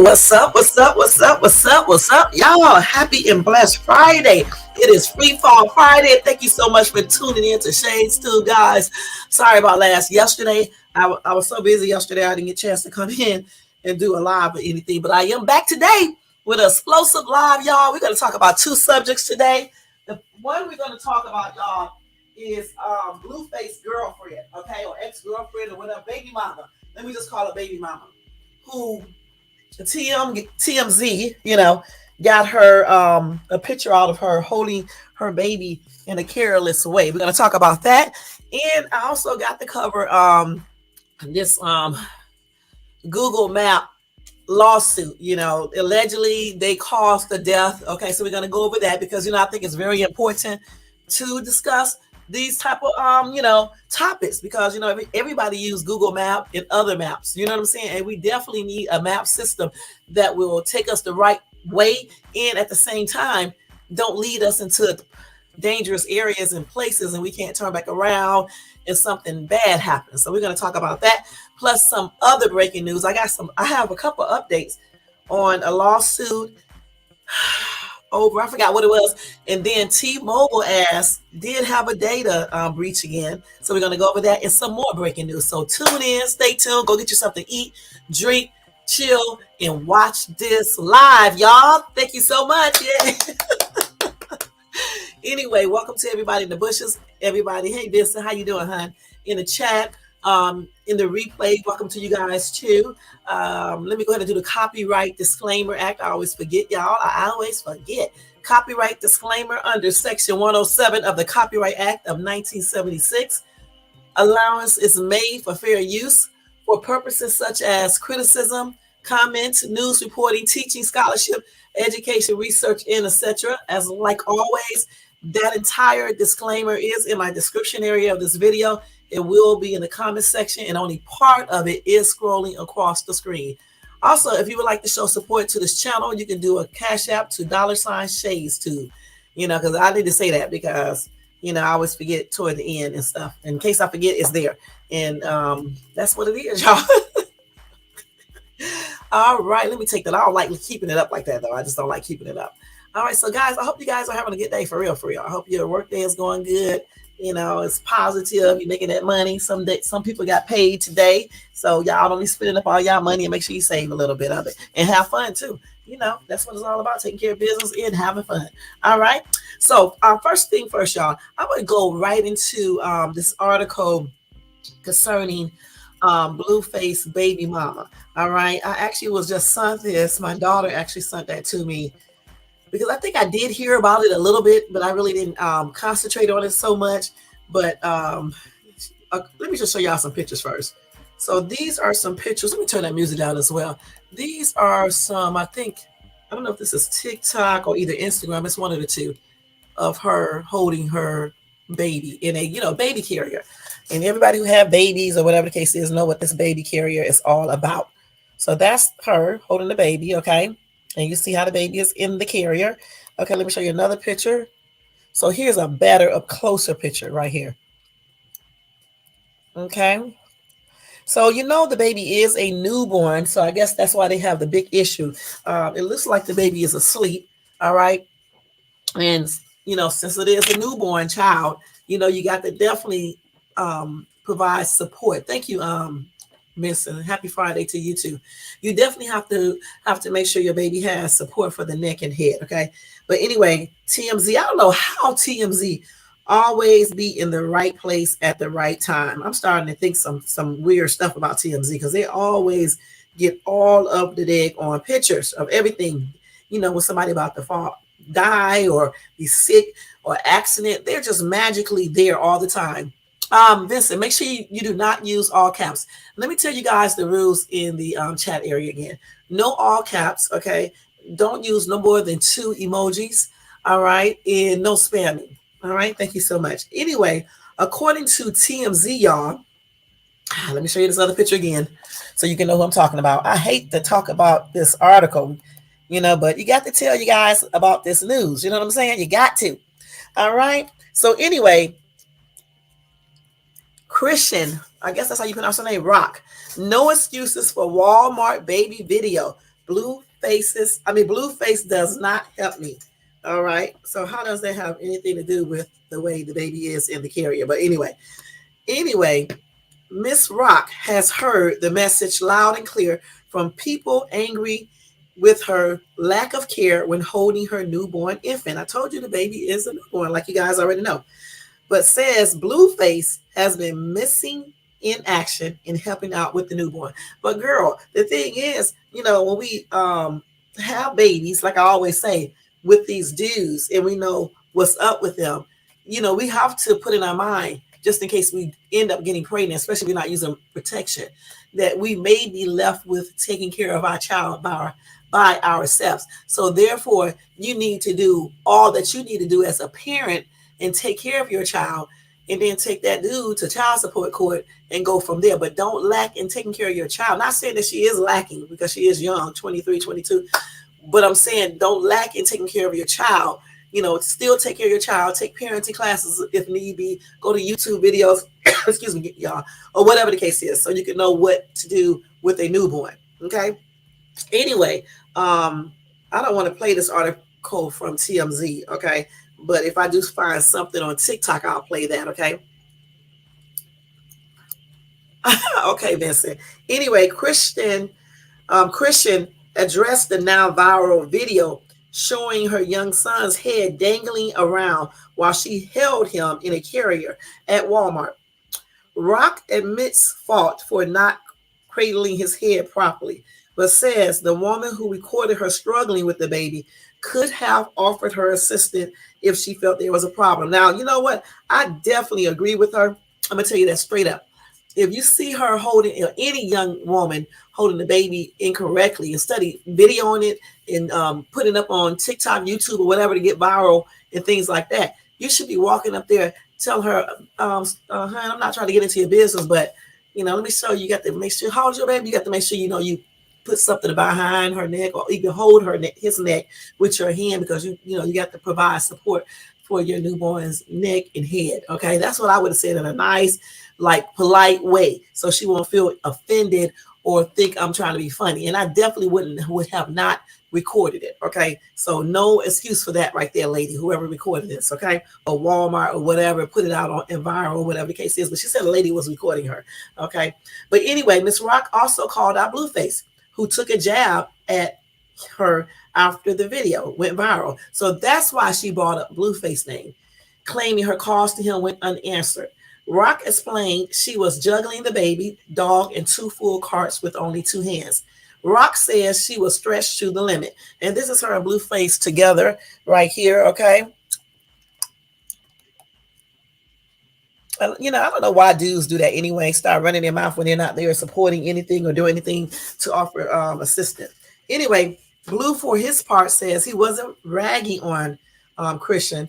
What's up? What's up? What's up? What's up? What's up? Y'all, happy and blessed Friday. It is Free Fall Friday. Thank you so much for tuning in to Shades 2, guys. Sorry about yesterday. I was so busy yesterday, I didn't get a chance to come in and do a live or anything. But I am back today with an explosive live, y'all. We're going to talk about two subjects today. The one we're going to talk about, y'all, is Blueface girlfriend, okay, or ex-girlfriend or whatever, baby mama. Let me just call her baby mama, who TMZ, got her a picture out of her holding her baby in a careless way. We're gonna talk about that, and I also got to cover this Google Map lawsuit. Allegedly they caused the death. Okay, so we're gonna go over that because I think it's very important to discuss these type of topics because everybody use Google Map and other maps, you know what I'm saying, and we definitely need a map system that will take us the right way and at the same time don't lead us into dangerous areas and places and we can't turn back around and something bad happens. So we're going to talk about that plus some other breaking news. I have a couple updates on a lawsuit over, I forgot what it was, and then T-Mobile did have a data breach again, so we're going to go over that and some more breaking news. So tune in, stay tuned, go get you something to eat, drink, chill, and watch this live, y'all. Thank you so much. Yeah. Anyway, welcome to everybody in the bushes. Everybody, hey Vincent, how you doing, hon? In the chat, in the replay, welcome to you guys too. Let me go ahead and do the Copyright Disclaimer Act. I always forget, y'all. I always forget. Copyright disclaimer under Section 107 of the Copyright Act of 1976. Allowance is made for fair use for purposes such as criticism, comment, news reporting, teaching, scholarship, education, research, and etc. As like always, that entire disclaimer is in my description area of this video. It will be in the comment section, and only part of it is scrolling across the screen. Also, if you would like to show support to this channel, you can do a Cash App to $Shades2. Because I need to say that because, I always forget toward the end and stuff. In case I forget, it's there. And that's what it is, y'all. All right, let me take that. I don't like keeping it up like that, though. I just don't like keeping it up. All right, so guys, I hope you guys are having a good day for real. I hope your work day is going good. It's positive. You're making that money. Some people got paid today. So y'all don't be spending up all y'all money and make sure you save a little bit of it and have fun too. That's what it's all about, taking care of business and having fun. All right. So first thing first, y'all, I'm going to go right into this article concerning Blueface baby mama. All right. I actually was just sent this. My daughter actually sent that to me, because I think I did hear about it a little bit, but I really didn't concentrate on it so much. But let me just show y'all some pictures first. So these are some pictures. Let me turn that music down as well. These are some, I don't know if this is TikTok or either Instagram. It's one of the two, of her holding her baby in a, baby carrier. And everybody who have babies or whatever the case is know what this baby carrier is all about. So that's her holding the baby, okay? And you see how the baby is in the carrier. Okay, let me show you another picture. So here's a better, up closer picture right here. Okay. So the baby is a newborn. So I guess that's why they have the big issue. It looks like the baby is asleep. All right. And, since it is a newborn child, you got to definitely provide support. Thank you, Miss, and happy Friday to you too. You definitely have to make sure your baby has support for the neck and head. Okay. But anyway, TMZ, I don't know how TMZ always be in the right place at the right time. I'm starting to think some weird stuff about TMZ because they always get all up to date on pictures of everything, when somebody about to fall, die or be sick or accident. They're just magically there all the time. Vincent, make sure you do not use all caps. Let me tell you guys the rules in the chat area again. No all caps, okay? Don't use no more than 2 emojis, all right? And no spamming, all right? Thank you so much. Anyway, according to TMZ, y'all, let me show you this other picture again so you can know who I'm talking about. I hate to talk about this article, but you got to tell you guys about this news. You know what I'm saying? You got to. All right? So anyway, Chrisean, I guess that's how you pronounce her name, Rock. No excuses for Walmart baby video. Blueface does not help me. All right. So how does that have anything to do with the way the baby is in the carrier? But anyway, Miss Rock has heard the message loud and clear from people angry with her lack of care when holding her newborn infant. I told you the baby is a newborn, like you guys already know, but says Blueface has been missing in action in helping out with the newborn. But girl, the thing is, when we have babies, like I always say, with these dudes, and we know what's up with them, we have to put in our mind, just in case we end up getting pregnant, especially if we're not using protection, that we may be left with taking care of our child by ourselves. So therefore, you need to do all that you need to do as a parent and take care of your child, and then take that dude to child support court and go from there. But don't lack in taking care of your child. Not saying that she is lacking, because she is young, 23, 22. But I'm saying don't lack in taking care of your child. Still take care of your child. Take parenting classes if need be. Go to YouTube videos, excuse me, y'all, or whatever the case is, so you can know what to do with a newborn. Okay. Anyway, I don't want to play this article from TMZ. Okay. But if I do find something on TikTok, I'll play that. Okay. Okay, Vincent. Anyway, Chrisean addressed the now viral video showing her young son's head dangling around while she held him in a carrier at Walmart. Rock admits fault for not cradling his head properly, but says the woman who recorded her struggling with the baby could have offered her assistance if she felt there was a problem. Now, you know what? I definitely agree with her. I'm going to tell you that straight up. If you see her holding, any young woman holding the baby incorrectly, and study videoing it and putting it up on TikTok, YouTube, or whatever to get viral and things like that, you should be walking up there, telling her, "Hon, I'm not trying to get into your business, but let me show you. You got to make sure, how old's your baby? You got to make sure you put something behind her neck, or even hold his neck with your hand, because you got to provide support for your newborn's neck and head." Okay, that's what I would have said in a nice, polite way, so she won't feel offended or think I'm trying to be funny. And I definitely would have not recorded it. Okay, so no excuse for that right there, lady, whoever recorded this. Okay, or Walmart or whatever, put it out on viral, whatever the case is. But she said a lady was recording her. Okay, but anyway, Miss Rock also called out Blueface, who took a jab at her after the video went viral. So that's why she brought up Blueface name, claiming her calls to him went unanswered. Rock explained she was juggling the baby, dog, and 2 full carts with only 2 hands. Rock says she was stretched to the limit. And this is her and Blueface together right here, okay? I don't know why dudes do that anyway. Start running their mouth when they're not there supporting anything or doing anything to offer assistance. Anyway, Blue, for his part, says he wasn't ragging on Chrisean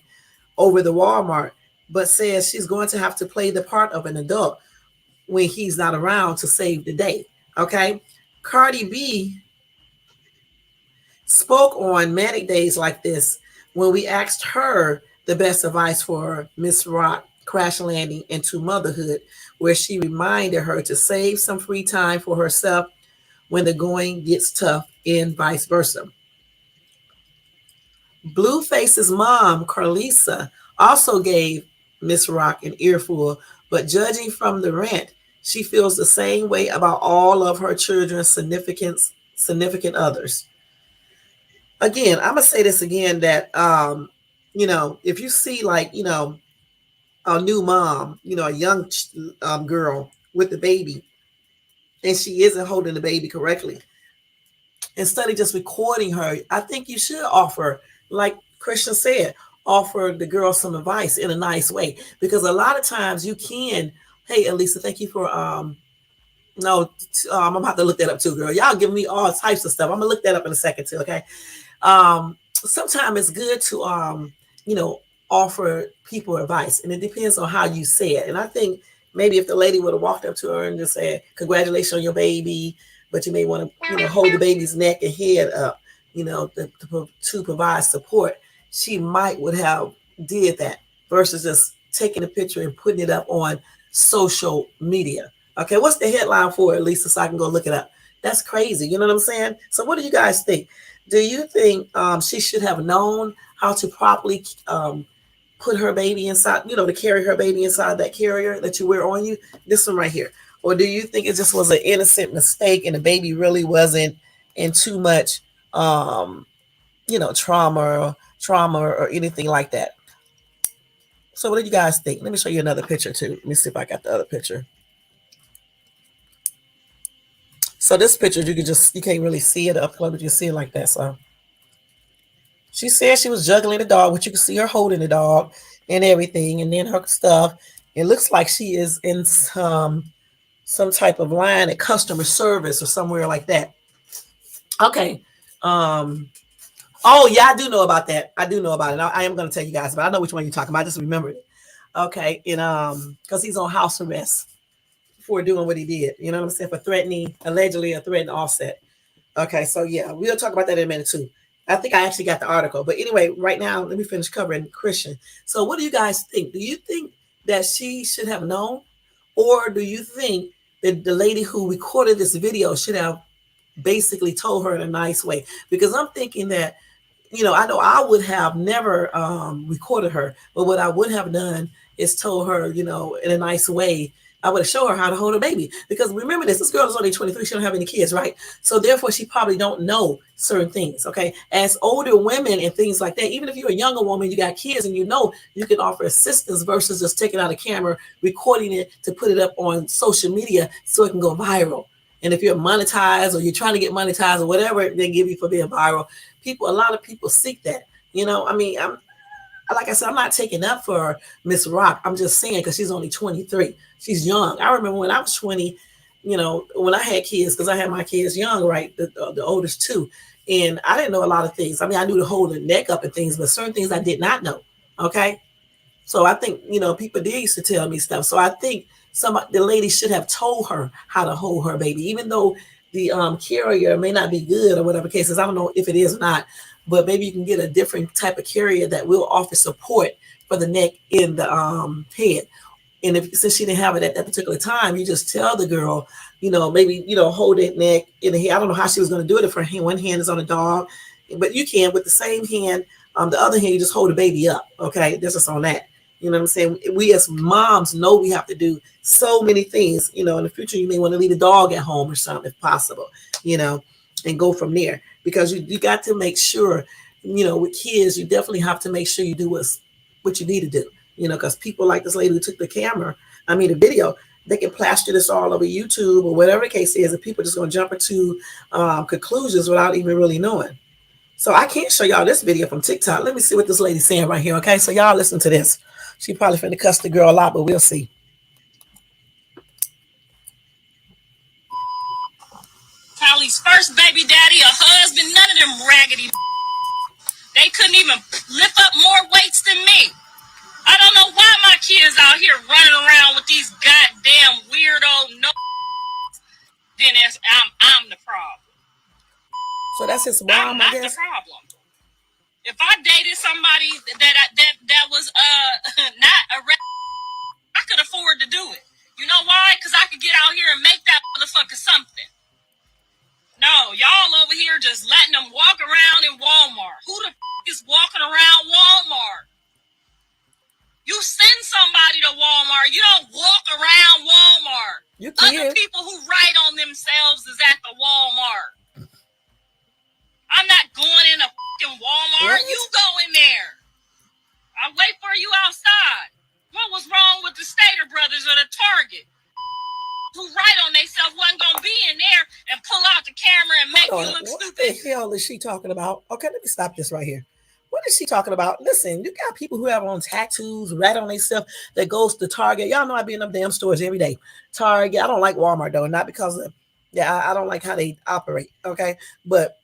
over the Walmart, but says she's going to have to play the part of an adult when he's not around to save the day. Okay. Cardi B spoke on manic days like this when we asked her the best advice for Miss Rock crash landing into motherhood, where she reminded her to save some free time for herself when the going gets tough, and vice versa. Blueface's mom, Carlisa, also gave Miss Rock an earful, but judging from the rant, she feels the same way about all of her children's significant others. Again, I'm gonna say this again, that if you see a new mom, a young girl with the baby, and she isn't holding the baby correctly, instead of just recording her, I think you should offer, like Chrisean said, offer the girl some advice in a nice way. Because a lot of times you can, hey, Elisa, thank you for, no, I'm about to look that up too, girl. Y'all give me all types of stuff. I'm gonna look that up in a second too, okay? Sometimes it's good to, offer people advice, and it depends on how you say it. And I think maybe if the lady would have walked up to her and just said, "Congratulations on your baby," but you may want to, hold the baby's neck and head up, to provide support, she might would have did that versus just taking a picture and putting it up on social media. Okay, what's the headline for it, Lisa, so I can go look it up? That's crazy. You know what I'm saying? So what do you guys think? Do you think she should have known how to properly put her baby inside, to carry her baby inside that carrier that you wear on you? This one right here. Or do you think it just was an innocent mistake and the baby really wasn't in too much, um, trauma or anything like that? So what do you guys think? Let me show you another picture too. Let me see if I got the other picture. So this picture, you can't really see it up close, but you see it like that. So she said she was juggling the dog, which you can see her holding the dog and everything, and then her stuff. It looks like she is in some type of line at customer service or somewhere like that. Okay. Oh yeah, I do know about that. I do know about it. I am going to tell you guys, but I know which one you're talking about. I just remembered it. Okay, and because he's on house arrest for doing what he did. You know what I'm saying? For allegedly threatening Offset. Okay, so yeah, we'll talk about that in a minute too. I think I actually got the article. But anyway, right now, let me finish covering Chrisean. So what do you guys think? Do you think that she should have known? Or do you think that the lady who recorded this video should have basically told her in a nice way? Because I'm thinking that, I know I would have never recorded her, but what I would have done is told her, in a nice way. I would have showed her how to hold a baby. Because remember this girl is only 23. She don't have any kids, right? So therefore, she probably don't know certain things, okay? As older women and things like that, even if you're a younger woman, you got kids and you can offer assistance versus just taking out a camera, recording it to put it up on social media so it can go viral. And if you're monetized or you're trying to get monetized or whatever they give you for being viral, a lot of people seek that. Like I said, I'm not taking up for Miss Rock. I'm just saying because she's only 23. She's young. I remember when I was 20, when I had kids, because I had my kids young, right? The oldest two. And I didn't know a lot of things. I mean, I knew to hold the neck up and things, but certain things I did not know. Okay. So I think, people did used to tell me stuff. So I think the lady should have told her how to hold her baby, even though the carrier may not be good or whatever cases. I don't know if it is or not, but maybe you can get a different type of carrier that will offer support for the neck in the head. And since she didn't have it at that particular time, you just tell the girl, maybe, hold that neck in the head. I don't know how she was going to do it if one hand is on the dog, but you can with the same hand. The other hand, you just hold the baby up. Okay, this is on that. You know what I'm saying? We as moms know we have to do so many things. In the future, you may want to leave the dog at home or something if possible, and go from there. Because you got to make sure, with kids, you definitely have to make sure you do what you need to do. Because people like this lady who took the video, they can plaster this all over YouTube or whatever the case is, and people just going to jump into conclusions without even really knowing. So I can't show y'all this video from TikTok. Let me see what this lady's saying right here, okay? So y'all listen to this. She probably finna cuss the girl a lot, but we'll see. Holly's first baby daddy, a husband, none of them raggedy. They couldn't even lift up more weights than me. I don't know why my kids out here running around with these goddamn weirdo no. Then I'm the problem. So that's his mom, I'm not the problem. If I dated somebody that was not a I could afford to do it. You know why? Because I could get out here and make that motherfucker something. No, y'all over here just letting them walk around in Walmart. Who the is walking around Walmart? You send somebody to Walmart. You don't walk around Walmart. Other people who write on themselves is at the Walmart. I'm not going in a fucking Walmart. What? You go in there. I'll wait for you outside. What was wrong with the Stater Brothers or the Target? Who write on themselves wasn't going to be in there and pull out the camera and make you look stupid. What the hell is she talking about? Okay, let me stop this right here. What is she talking about? Listen, you got people who have on tattoos, write on themselves that goes to Target. Y'all know I be in them damn stores every day. Target. I don't like Walmart though, not because of I don't like how they operate. Okay, but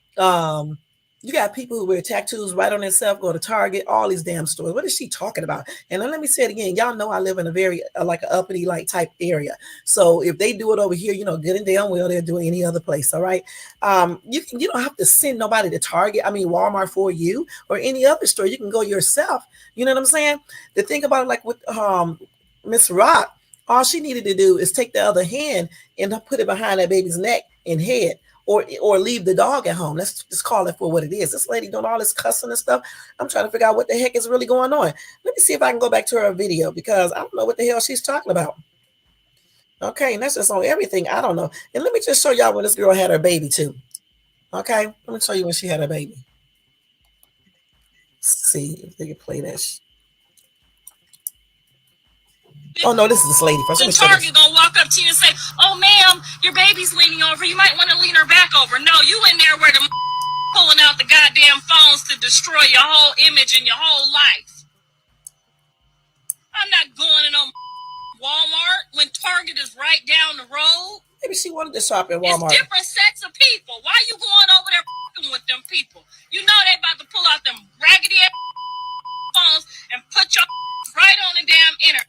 you got people who wear tattoos right on themselves, go to Target, all these damn stores. What is she talking about? And then let me say it again. Y'all know I live in a very like an uppity like type area. So if they do it over here, good and damn well they're doing any other place. All right. You don't have to send nobody to Target. Walmart for you or any other store. You can go yourself. You know what I'm saying? The thing about it, like with Miss Rock, all she needed to do is take the other hand and put it behind that baby's neck and head. or leave the dog at home. Let's just call it for what it is. This lady doing all this cussing and stuff. I'm trying to figure out what the heck is really going on. Let me see if I can go back to her video because I don't know what the hell she's talking about. Okay, and that's just on everything. I don't know. And let me just show y'all when this girl had her baby too. Okay, let me show you when she had her baby. Let's see if they can play that. Oh no, this is this lady first. The Target gonna walk up to you and say, "Oh, ma'am, your baby's leaning over. You might want to lean her back over." No, you in there where the pulling out the goddamn phones to destroy your whole image and your whole life. I'm not going to no Walmart when Target is right down the road. Maybe she wanted to shop at Walmart. It's different sets of people. Why you going over there with them people? You know they about to pull out them raggedy phones and put your right on the damn internet.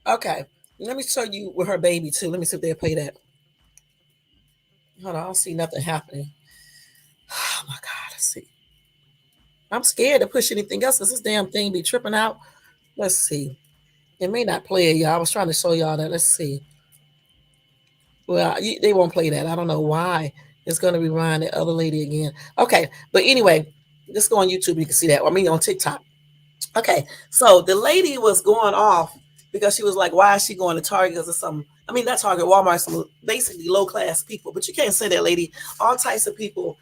Okay, let me show you with her baby too. Let me see if they'll play that. Hold on, I don't see nothing happening. Oh my God, let's see. I'm scared to push anything else because this damn thing be tripping out. Let's see. It may not play it, y'all. I was trying to show y'all that. Let's see. Well, they won't play that. I don't know why. It's going to remind the other lady again. Okay, but anyway, just go on YouTube. You can see that. I mean, on TikTok. Okay, so the lady was going off because she was like, why is she going to Target? Because of some, I mean, not Target, Walmart, some basically low-class people. But you can't say that, lady. All types of people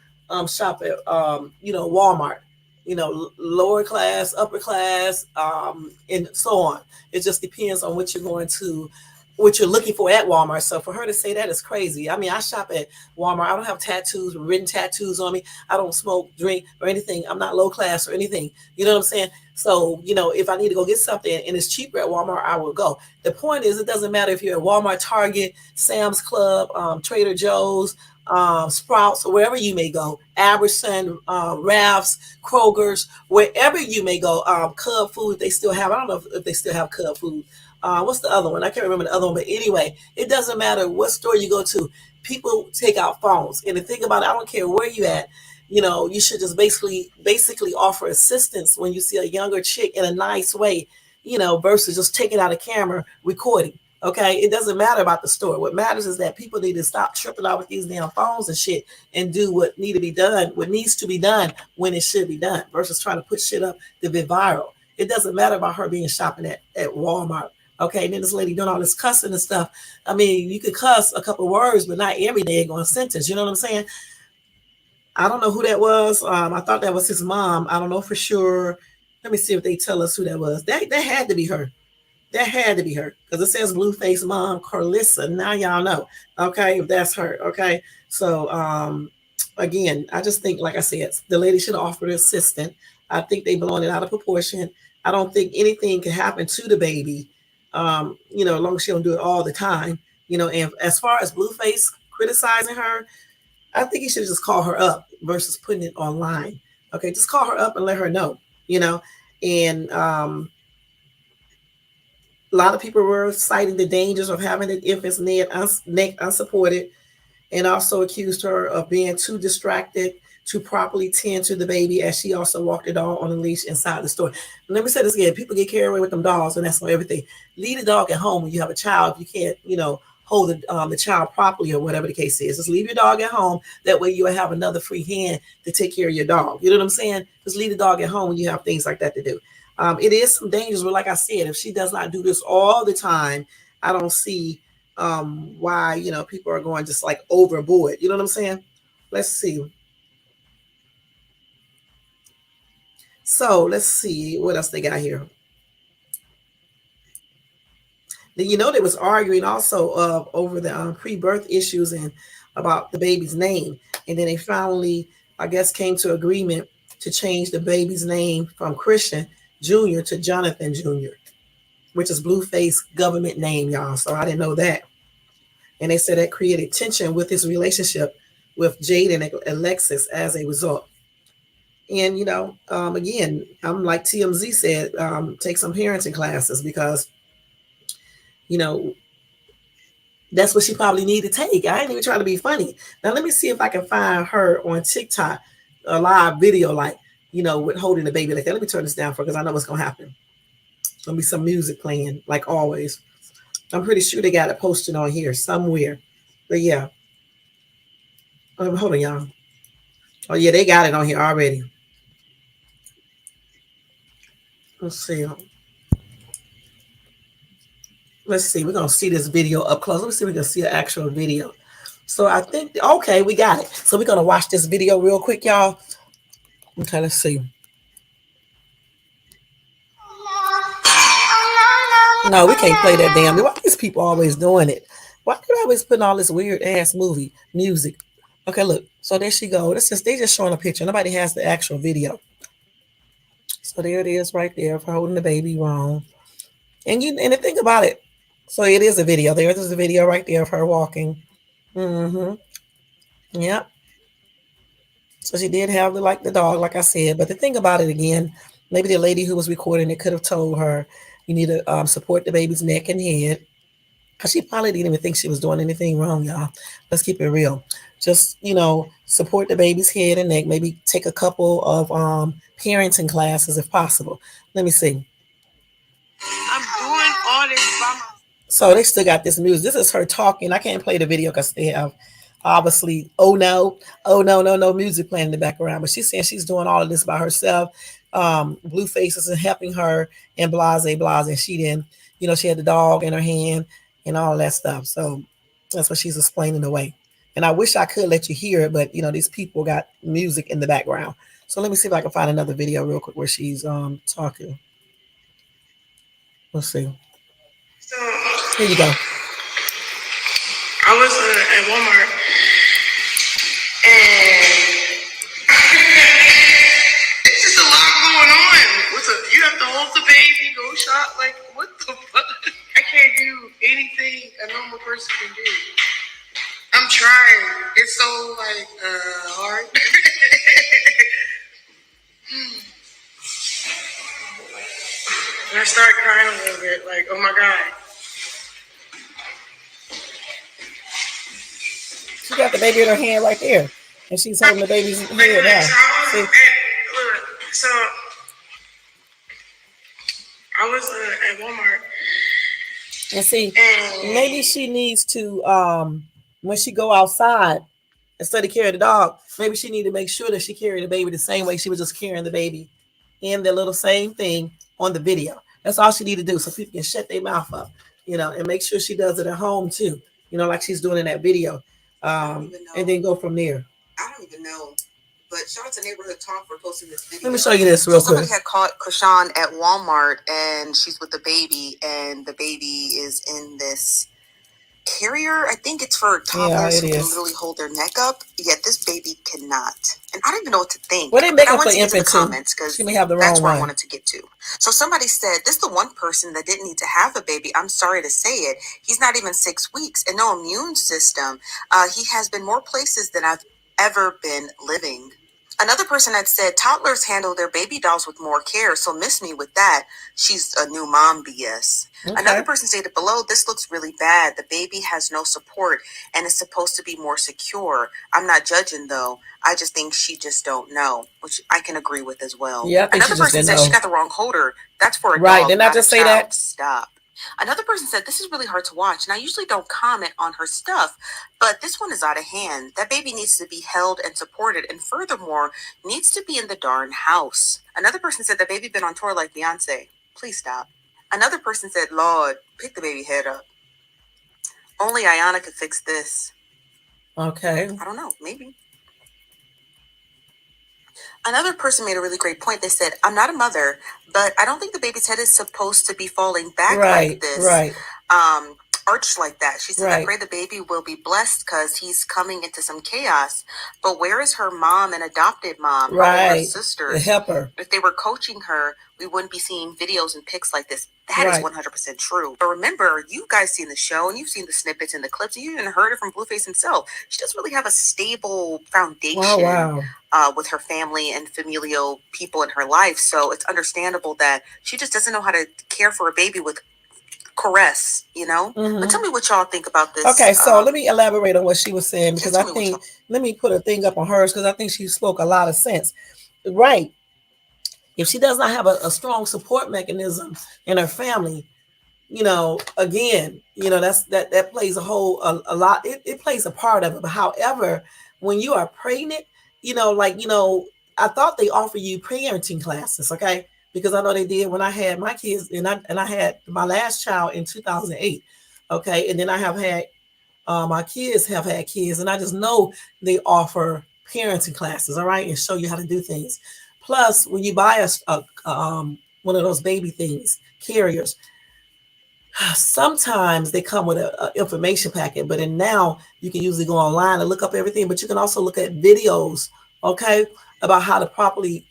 shop at, Walmart. Lower class, upper class, and so on. It just depends on what you're looking for at Walmart. So for her to say that is crazy. I mean, I shop at Walmart. I don't have tattoos, written tattoos on me. I don't smoke, drink, or anything. I'm not low class or anything. You know what I'm saying? So, if I need to go get something and it's cheaper at Walmart, I will go. The point is, it doesn't matter if you're at Walmart, Target, Sam's Club, Trader Joe's, Sprouts, or wherever you may go, Albertson, Ralph's, Kroger's, wherever you may go, Cub Food, they still have, I don't know if they still have Cub Food. What's the other one? I can't remember the other one, but anyway, it doesn't matter what store you go to. People take out phones. And the thing about it, I don't care where you at, you should just basically offer assistance when you see a younger chick in a nice way, versus just taking out a camera, recording. Okay, it doesn't matter about the store. What matters is that people need to stop tripping out with these damn phones and shit and do what needs to be done when it should be done, versus trying to put shit up to be viral. It doesn't matter about her being shopping at Walmart. Okay, and then this lady doing all this cussing and stuff. I mean, you could cuss a couple words, but not every day going sentence. You know what I'm saying? I don't know who that was. I thought that was his mom. I don't know for sure. Let me see if they tell us who that was. That had to be her. That had to be her because it says Blueface mom, Carlissa. Now y'all know, okay, if that's her, okay. So again, I just think, like I said, the lady should have offered an assistant. I think they blowing it out of proportion. I don't think anything can happen to the baby, as long as she don't do it all the time, And as far as Blueface criticizing her, I think he should just call her up versus putting it online. Okay, just call her up and let her know, and a lot of people were citing the dangers of having the infant's neck unsupported, and also accused her of being too distracted to properly tend to the baby, as she also walked the dog on a leash inside the store. And let me say this again: people get carried away with them dogs, and that's on everything. Leave the dog at home when you have a child. If you can't, hold the child properly or whatever the case is, just leave your dog at home. That way you will have another free hand to take care of your dog. You know what I'm saying? Just leave the dog at home when you have things like that to do. It is some dangers, but like I said, if she does not do this all the time, I don't see why, people are going just like overboard. You know what I'm saying? Let's see. So let's see what else they got here. Then, they was arguing also over the pre-birth issues and about the baby's name. And then they finally, I guess, came to agreement to change the baby's name from Chrisean Jr. to Jonathan Jr., which is Blueface government name, y'all. So I didn't know that. And they said that created tension with his relationship with Jade and Alexis as a result. And, again, I'm like TMZ said, take some parenting classes because, that's what she probably need to take. I ain't even trying to be funny. Now, let me see if I can find her on TikTok, a live video, like, with holding the baby like that. Let me turn this down because I know what's going to happen. There'll be some music playing, like always. I'm pretty sure they got it posted on here somewhere. But yeah. Hold on, y'all. Oh yeah, they got it on here already. Let's see. Let's see. We're gonna see this video up close. Let me see if we can see an actual video. So I think okay, we got it. So we're gonna watch this video real quick, y'all. Okay, let's see. No, we can't play that damn. Why these people always doing it? Why they always putting all this weird ass movie music? Okay, look. So there she go. This is they just showing a picture. Nobody has the actual video. So there it is right there for holding the baby wrong. And the thing about it, so it is a video. There's a video right there of her walking. Mm-hmm. Yep. So she did have the dog, like I said. But the thing about it again, maybe the lady who was recording it could have told her you need to support the baby's neck and head. Cause she probably didn't even think she was doing anything wrong, y'all. Let's keep it real. Just support the baby's head and neck. Maybe take a couple of parenting classes if possible. Let me see. I'm doing all this by myself. So they still got this music. This is her talking. I can't play the video because they have obviously oh no no no music playing in the background. But she's saying she's doing all of this by herself. Blueface isn't helping her and blase blase. And she didn't, she had the dog in her hand and all that stuff. So that's what she's explaining away. And I wish I could let you hear it, but these people got music in the background. So let me see if I can find another video real quick where she's talking. Let's see. So here you go. I was at Walmart and it's just a lot going on. You have to hold the baby, go shop. Like, what the fuck? I can't do anything a normal person can do. I'm trying. It's so hard. And I start crying a little bit, like, oh my God. She got the baby in her hand right there. And she's holding the baby's head now. So I was at Walmart. And see, maybe she needs to, when she go outside, instead of carrying the dog, maybe she need to make sure that she carry the baby the same way she was just carrying the baby in the little same thing on the video. That's all she need to do so people can shut their mouth up, and make sure she does it at home too, like she's doing in that video. And then go from there. I don't even know. But shout out to Neighborhood Talk for posting this video. Let me show you this real quick. Somebody had caught Chrisean at Walmart and she's with the baby and the baby is in this carrier. I think it's for toddlers who can literally hold their neck up. Yet this baby cannot. And I don't even know what to think. Well, they make up for infant comments because she may have the wrong one. That's where I wanted to get to. So somebody said, this is the one person that didn't need to have a baby. I'm sorry to say it. He's not even 6 weeks and no immune system. He has been more places than I've ever been living. Another person had said toddlers handle their baby dolls with more care, so miss me with that. She's a new mom BS. Okay. Another person stated below, this looks really bad. The baby has no support and is supposed to be more secure. I'm not judging though. I just think she just don't know, which I can agree with as well. Yeah, another person said she got the wrong holder. That's for a dog. Right, didn't I just say that? Stop. Another person said, this is really hard to watch. And I usually don't comment on her stuff, but this one is out of hand. That baby needs to be held and supported. And furthermore, needs to be in the darn house. Another person said, the baby been on tour like Beyonce. Please stop. Another person said, Lord, pick the baby head up. Only Ayana could fix this. Okay. I don't know. Maybe. Another person made a really great point. They said, I'm not a mother, but I don't think the baby's head is supposed to be falling back like this. Right. Arched like that. She said, I pray the baby will be blessed because he's coming into some chaos. But where is her mom and adopted mom? Right. Her sisters? To help her. If they were coaching her, we wouldn't be seeing videos and pics like this. That is 100% true. But remember, you guys seen the show and you've seen the snippets and the clips. And you even heard it from Blueface himself. She doesn't really have a stable foundation with her family and familial people in her life. So it's understandable that she just doesn't know how to care for a baby with caress, But tell me what y'all think about this. Okay, so let me elaborate on what she was saying because I think, let me put a thing up on hers because I think she spoke a lot of sense. Right. If she does not have a strong support mechanism in her family, again, that plays a lot. It plays a part of it. But however, when you are pregnant, like, I thought they offer you parenting classes, okay? Because I know they did when I had my kids, and I had my last child in 2008, okay? And then I have had my kids have had kids, and I just know they offer parenting classes, all right, and show you how to do things. Plus, when you buy one of those baby things, carriers, sometimes they come with a information packet, but then now you can usually go online and look up everything, but you can also look at videos, okay, about how to properly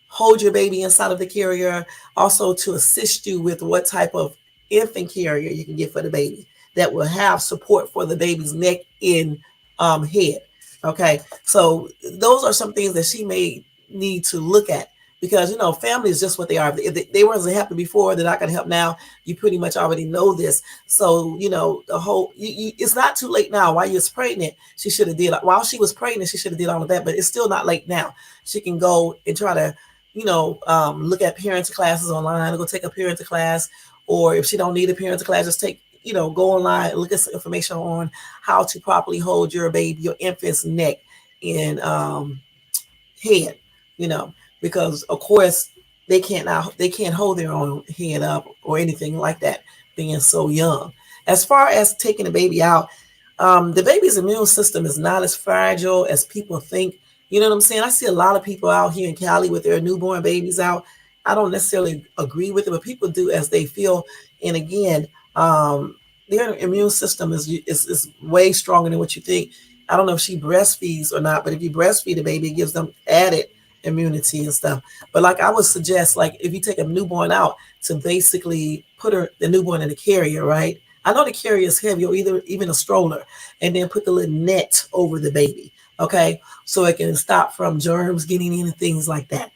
hold your baby inside of the carrier, also to assist you with what type of infant carrier you can get for the baby that will have support for the baby's neck and head. Okay, so those are some things that she may need to look at, because family is just what they are. If they wasn't happy before, they're not going to help now. You pretty much already know this. So the whole it's not too late now. While you're pregnant, while she was pregnant, she should have did all of that. But it's still not late now. She can go and try to look at parenting classes online, or go take a parenting class, or if she don't need a parenting class, just go online and look at some information on how to properly hold your baby, your infant's neck and head, you know, because of course they can't hold their own head up or anything like that, being so young. As far as taking the baby out, the baby's immune system is not as fragile as people think. You know what I'm saying? I see a lot of people out here in Cali with their newborn babies out. I don't necessarily agree with it, but people do as they feel. And again, their immune system is way stronger than what you think. I don't know if she breastfeeds or not, but if you breastfeed a baby, it gives them added immunity and stuff. But like I would suggest, like if you take a newborn out, to basically put the newborn in a carrier, right? I know the carrier is heavy, or even a stroller, and then put the little net over the baby, okay, so it can stop from germs getting in and things like that.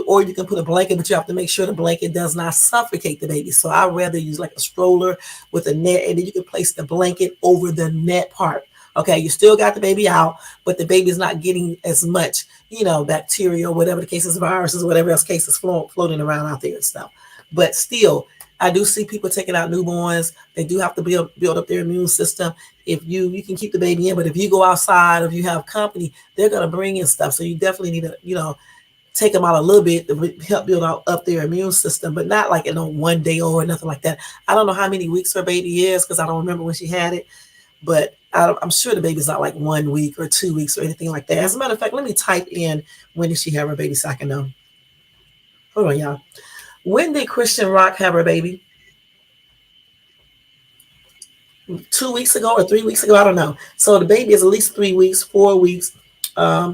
Or you can put a blanket, but you have to make sure the blanket does not suffocate the baby. So I'd rather use like a stroller with a net, and then you can place the blanket over the net part. Okay, you still got the baby out, but the baby's not getting as much, bacteria or whatever the case is, viruses, whatever else cases floating around out there and stuff. But still, I do see people taking out newborns. They do have to build up their immune system. If you can keep the baby in, but if you go outside, if you have company, they're gonna bring in stuff. So you definitely need to, take them out a little bit to help build up their immune system, but not like in a 1 day or nothing like that. I don't know how many weeks her baby is, because I don't remember when she had it, but I'm sure the baby's not like 1 week or 2 weeks or anything like that. As a matter of fact, let me type in when did she have her baby so I can know. Hold on, y'all. When did Chrisean Rock have her baby? 2 weeks ago or 3 weeks ago? I don't know. So the baby is at least 3 weeks, 4 weeks.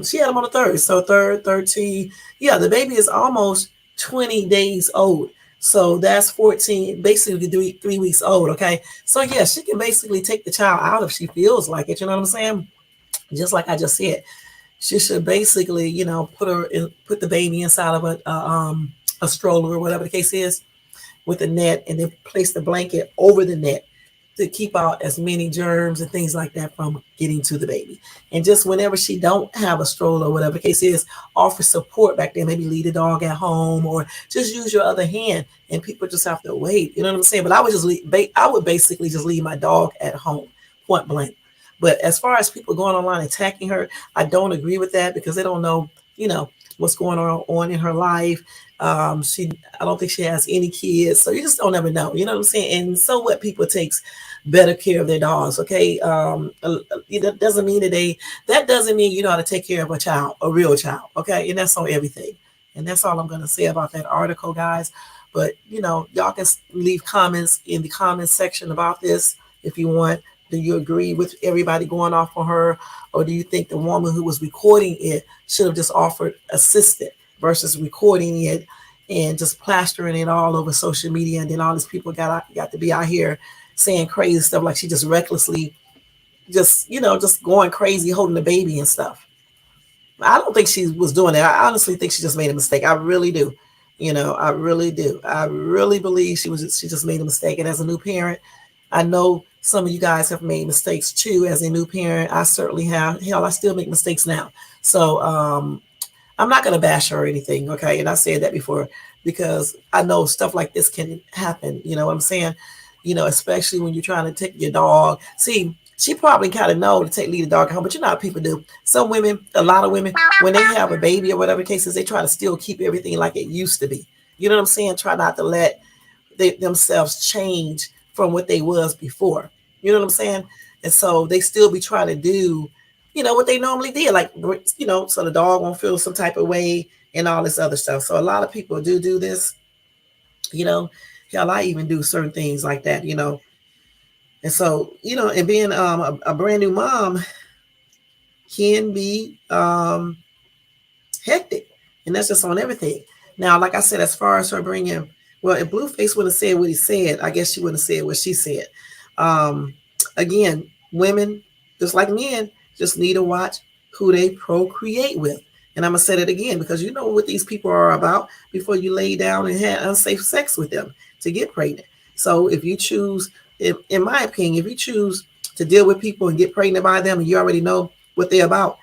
She had him on the 3rd. So 3rd, 13. Yeah, the baby is almost 20 days old. So that's 14, basically 3 weeks old. Okay. So yeah, she can basically take the child out if she feels like it. You know what I'm saying? Just like I just said, she should basically, put the baby inside of a stroller or whatever the case is, with a net, and then place the blanket over the net to keep out as many germs and things like that from getting to the baby. And just whenever she don't have a stroller or whatever the case is, offer support back there. Maybe leave the dog at home, or just use your other hand, and people just have to wait. You know what I'm saying? But I would basically just leave my dog at home, point blank. But as far as people going online attacking her, I don't agree with that, because they don't know, what's going on in her life. I don't think she has any kids, so you just don't ever know. You know what I'm saying? And so what? People takes better care of their dogs. Okay, that doesn't mean that doesn't mean you know how to take care of a child, a real child. Okay, and that's on everything. And that's all I'm going to say about that article, guys. But y'all can leave comments in the comments section about this if you want. Do you agree with everybody going off on her, or do you think the woman who was recording it should have just offered assistance versus recording it and just plastering it all over social media? And then all these people got to be out here saying crazy stuff, like she just recklessly just going crazy holding the baby and stuff. I don't think she was doing it. I honestly think she just made a mistake. I really do. I really do. I really believe she just made a mistake. And as a new parent, I know some of you guys have made mistakes too. As a new parent, I certainly have. Hell, I still make mistakes now. So I'm not going to bash her or anything. Okay. And I said that before, because I know stuff like this can happen. You know what I'm saying? Especially when you're trying to take your dog. See, She probably kind of know to leave the dog home, but you know how people do. Some women, a lot of women, when they have a baby or whatever the case is, they try to still keep everything like it used to be. You know what I'm saying? Try not to let themselves change from what they was before. You know what I'm saying? And so they still be trying to do, what they normally did, like so the dog won't feel some type of way and all this other stuff. So a lot of people do this. You know, hell, I even do certain things like that. And so and being a brand new mom can be hectic, and that's just on everything. Now, like I said, as far as her bringing, well, if Blueface would have said what he said, I guess she wouldn't have said what she said. Um, Again, women, just like men, just need to watch who they procreate with. And I'm gonna say that again because you know what these people are about before you lay down and have unsafe sex with them to get pregnant. So if you choose, in my opinion, if you choose to deal with people and get pregnant by them, and you already know what they're about,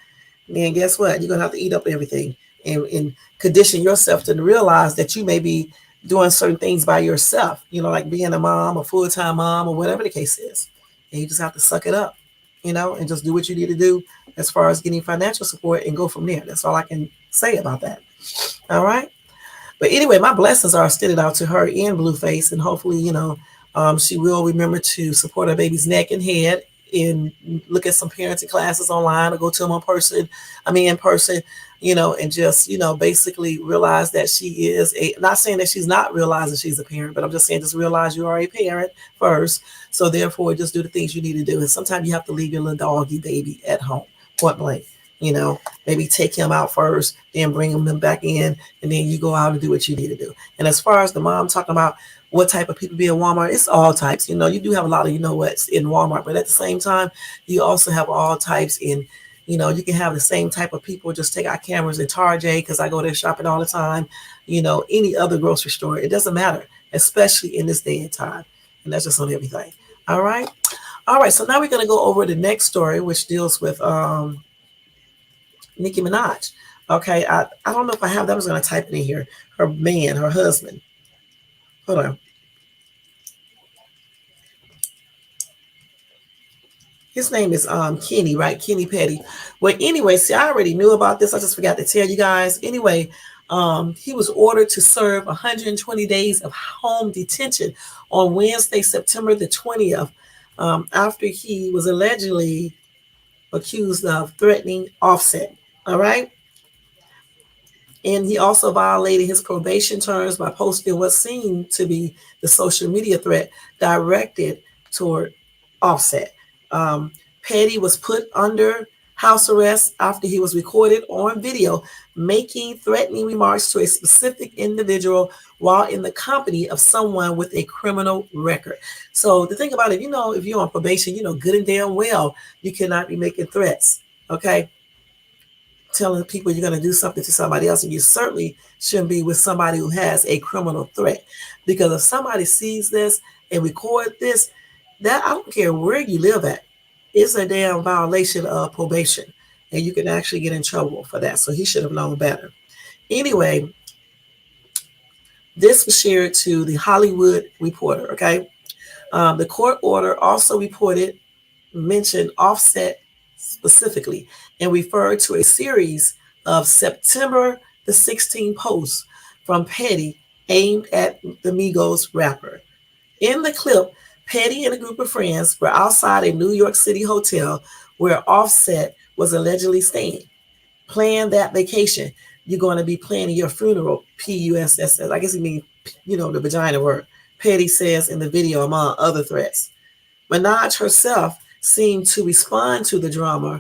then guess what? You're gonna have to eat up everything and condition yourself to realize that you may be doing certain things by yourself, like being a mom, a full-time mom, or whatever the case is. And you just have to suck it up, and just do what you need to do as far as getting financial support and go from there. That's all I can say about that. All right. But anyway, my blessings are extended out to her and Blueface, and hopefully, she will remember to support her baby's neck and head and look at some parenting classes online or go to them in person, and just, basically realize that she is not saying that she's not realizing she's a parent, but I'm just saying just realize you are a parent first. So therefore, just do the things you need to do. And sometimes you have to leave your little doggy baby at home, point blank. Maybe take him out first, then bring him back in, and then you go out and do what you need to do. And as far as the mom talking about what type of people be in Walmart, it's all types. You do have a lot of what's in Walmart, but at the same time, you also have all types in. You can have the same type of people. Just take our cameras in Target because I go there shopping all the time. Any other grocery store, it doesn't matter, especially in this day and time. And that's just on everything. All right. All right. So now we're gonna go over the next story, which deals with Nicki Minaj. Okay, I don't know if I have that. I was going to type it in here. Her man, her husband. Hold on. His name is Kenny, right? Kenny Petty. Well, anyway, see, I already knew about this. I just forgot to tell you guys. Anyway, he was ordered to serve 120 days of home detention on Wednesday, September the 20th, after he was allegedly accused of threatening Offset. All right. And he also violated his probation terms by posting what seemed to be the social media threat directed toward Offset. Petty was put under house arrest after he was recorded on video making threatening remarks to a specific individual while in the company of someone with a criminal record. So the thing about it, if you're on probation, good and damn well you cannot be making threats. Okay. Telling people you're going to do something to somebody else, and you certainly shouldn't be with somebody who has a criminal threat. Because if somebody sees this and record this, that I don't care where you live at, it's a damn violation of probation, and you can actually get in trouble for that. So he should have known better. Anyway, this was shared to the Hollywood Reporter. Okay, the court order also mentioned Offset specifically and referred to a series of September the 16th posts from Petty aimed at the Migos rapper. In the clip, Petty and a group of friends were outside a New York City hotel where Offset was allegedly staying. Plan that vacation. You're going to be planning your funeral, PUSS. I guess it means, the vagina word. Petty says in the video, among other threats. Minaj herself seemed to respond to the drama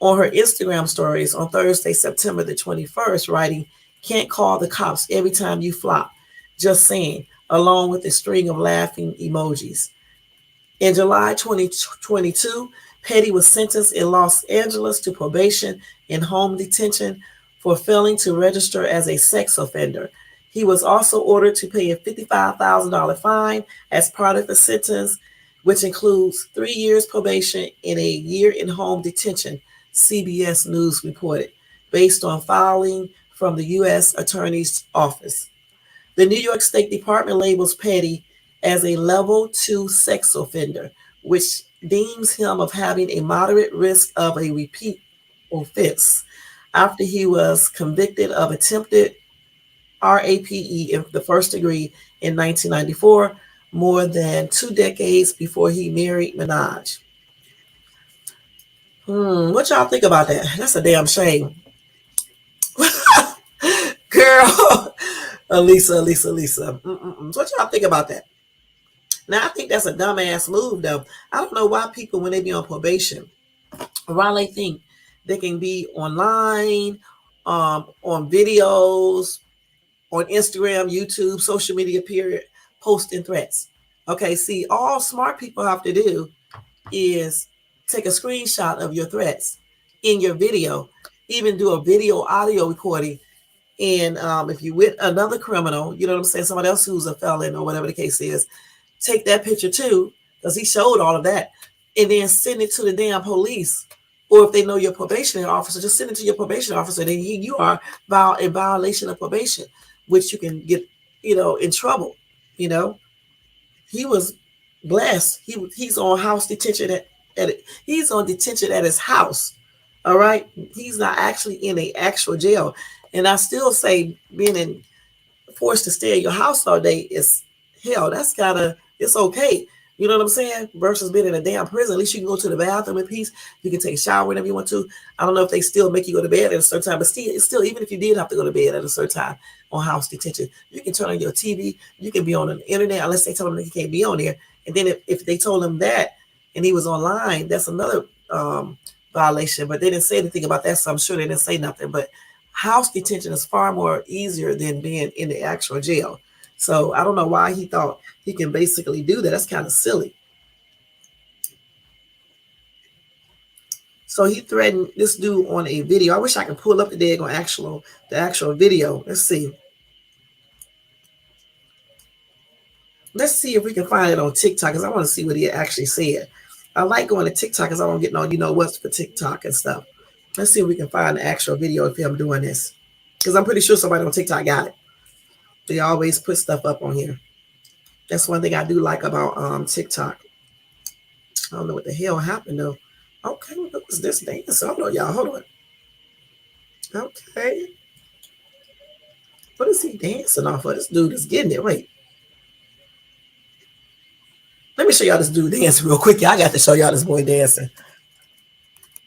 on her Instagram stories on Thursday, September the 21st, writing, "Can't call the cops every time you flop. Just saying," along with a string of laughing emojis. In July 2022, Petty was sentenced in Los Angeles to probation and home detention for failing to register as a sex offender. He was also ordered to pay a $55,000 fine as part of the sentence, which includes 3 years probation and a year in home detention, CBS News reported, based on filing from the U.S. Attorney's Office. The New York State Department labels Petty as a level 2 sex offender, which deems him of having a moderate risk of a repeat offense after he was convicted of attempted RAPE in the first degree in 1994, more than 2 decades before he married Minaj. What y'all think about that? That's a damn shame. Girl, Elisa. What y'all think about that? Now, I think that's a dumbass move, though. I don't know why people, when they be on probation, why they think they can be online, on videos, on Instagram, YouTube, social media, period, posting threats. Okay, see, all smart people have to do is take a screenshot of your threats in your video, even do a video audio recording. And if you with another criminal, you know what I'm saying, somebody else who's a felon or whatever the case is, take that picture too, because he showed all of that, and then send it to the damn police. Or if they know your probation officer, just send it to your probation officer. Then you are in violation of probation, which you can get, in trouble. You know, he was blessed. He's on house detention he's on detention at his house. All right, he's not actually in a actual jail. And I still say being forced to stay in your house all day is hell. It's okay. You know what I'm saying? Versus being in a damn prison. At least you can go to the bathroom in peace. You can take a shower whenever you want to. I don't know if they still make you go to bed at a certain time, but still, even if you did have to go to bed at a certain time on house detention, you can turn on your TV. You can be on the internet unless they tell him that he can't be on there. And then if they told him that and he was online, that's another violation. But they didn't say anything about that, so I'm sure they didn't say nothing. But house detention is far more easier than being in the actual jail. So I don't know why he thought he can basically do that. That's kind of silly. So he threatened this dude on a video. I wish I could pull up the actual video. Let's see. Let's see if we can find it on TikTok, because I want to see what he actually said. I like going to TikTok because I don't get no what's for TikTok and stuff. Let's see if we can find the actual video of him doing this, because I'm pretty sure somebody on TikTok got it. They always put stuff up on here. That's one thing I do like about TikTok. I don't know what the hell happened though. Okay, what was this dance? Hold on, y'all. Hold on. Okay. What is he dancing off of? This dude is getting it. Wait. Let me show y'all this dude dancing real quick. I got to show y'all this boy dancing.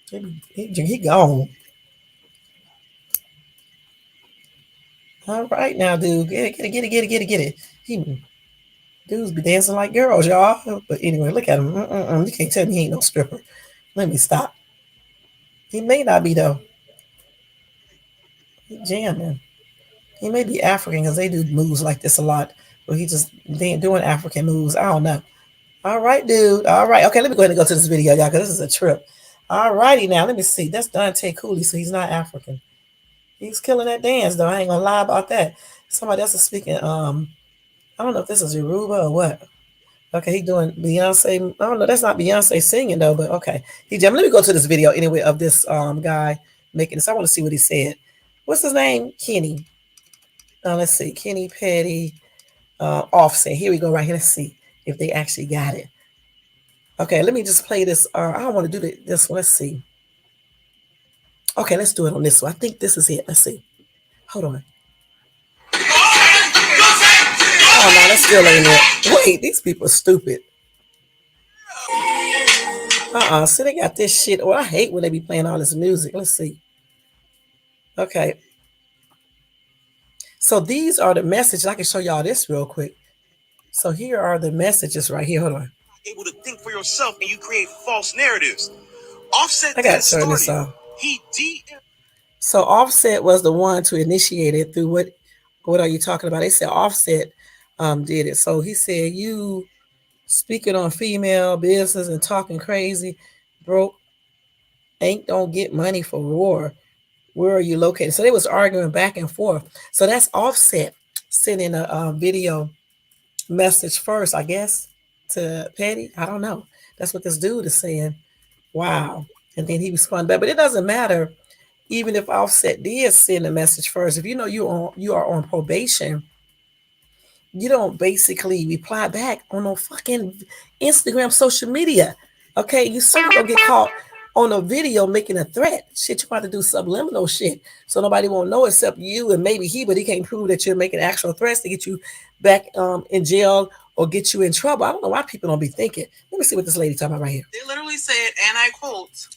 He gone. All right now, dude. Get it. Dudes be dancing like girls, y'all. But anyway, look at him. You can't tell me he ain't no stripper. Let me stop. He may not be, though. He jamming. He may be African because they do moves like this a lot. But he just doing African moves. I don't know. All right, dude. All right. Okay, let me go ahead and go to this video, y'all, because this is a trip. All righty now. Let me see. That's Dante Cooley, so he's not African. He's killing that dance, though. I ain't gonna lie about that. Somebody else is speaking. I don't know if this is Yoruba or what. Okay, he doing Beyonce. I don't know. That's not Beyonce singing though, but okay. Let me go to this video anyway of this guy making this. I want to see what he said. What's his name? Kenny. Let's see. Kenny Petty. Offset. Here we go. Right here. Let's see if they actually got it. Okay, let me just play this. I don't want to do this one. Let's see. Okay, let's do it on this one. I think this is it. Let's see. Hold on. Oh no, that still ain't it. Wait, these people are stupid. See, they got this shit. Oh, I hate when they be playing all this music. Let's see. Okay. So these are the messages. I can show y'all this real quick. So here are the messages right here. Hold on. Able to think for yourself and you create false narratives. Offset. I gotta turn this off. So Offset was the one to initiate it through what are you talking about? They said Offset did it. So he said, you speaking on female business and talking crazy, broke ain't don't get money for war. Where are you located? So they was arguing back and forth. So that's Offset sending a video message first, I guess, to Petty. I don't know. That's what this dude is saying. Wow. And then he responded back. But it doesn't matter. Even if Offset did send a message first, if you know you are on probation, you don't basically reply back on no fucking Instagram social media. Okay, you certainly gonna get caught on a video making a threat. Shit, you about to do subliminal shit, so nobody won't know except you and maybe he, but he can't prove that you're making actual threats to get you back in jail or get you in trouble. I don't know why people don't be thinking. Let me see what this lady talking about right here. They literally said, and I quote,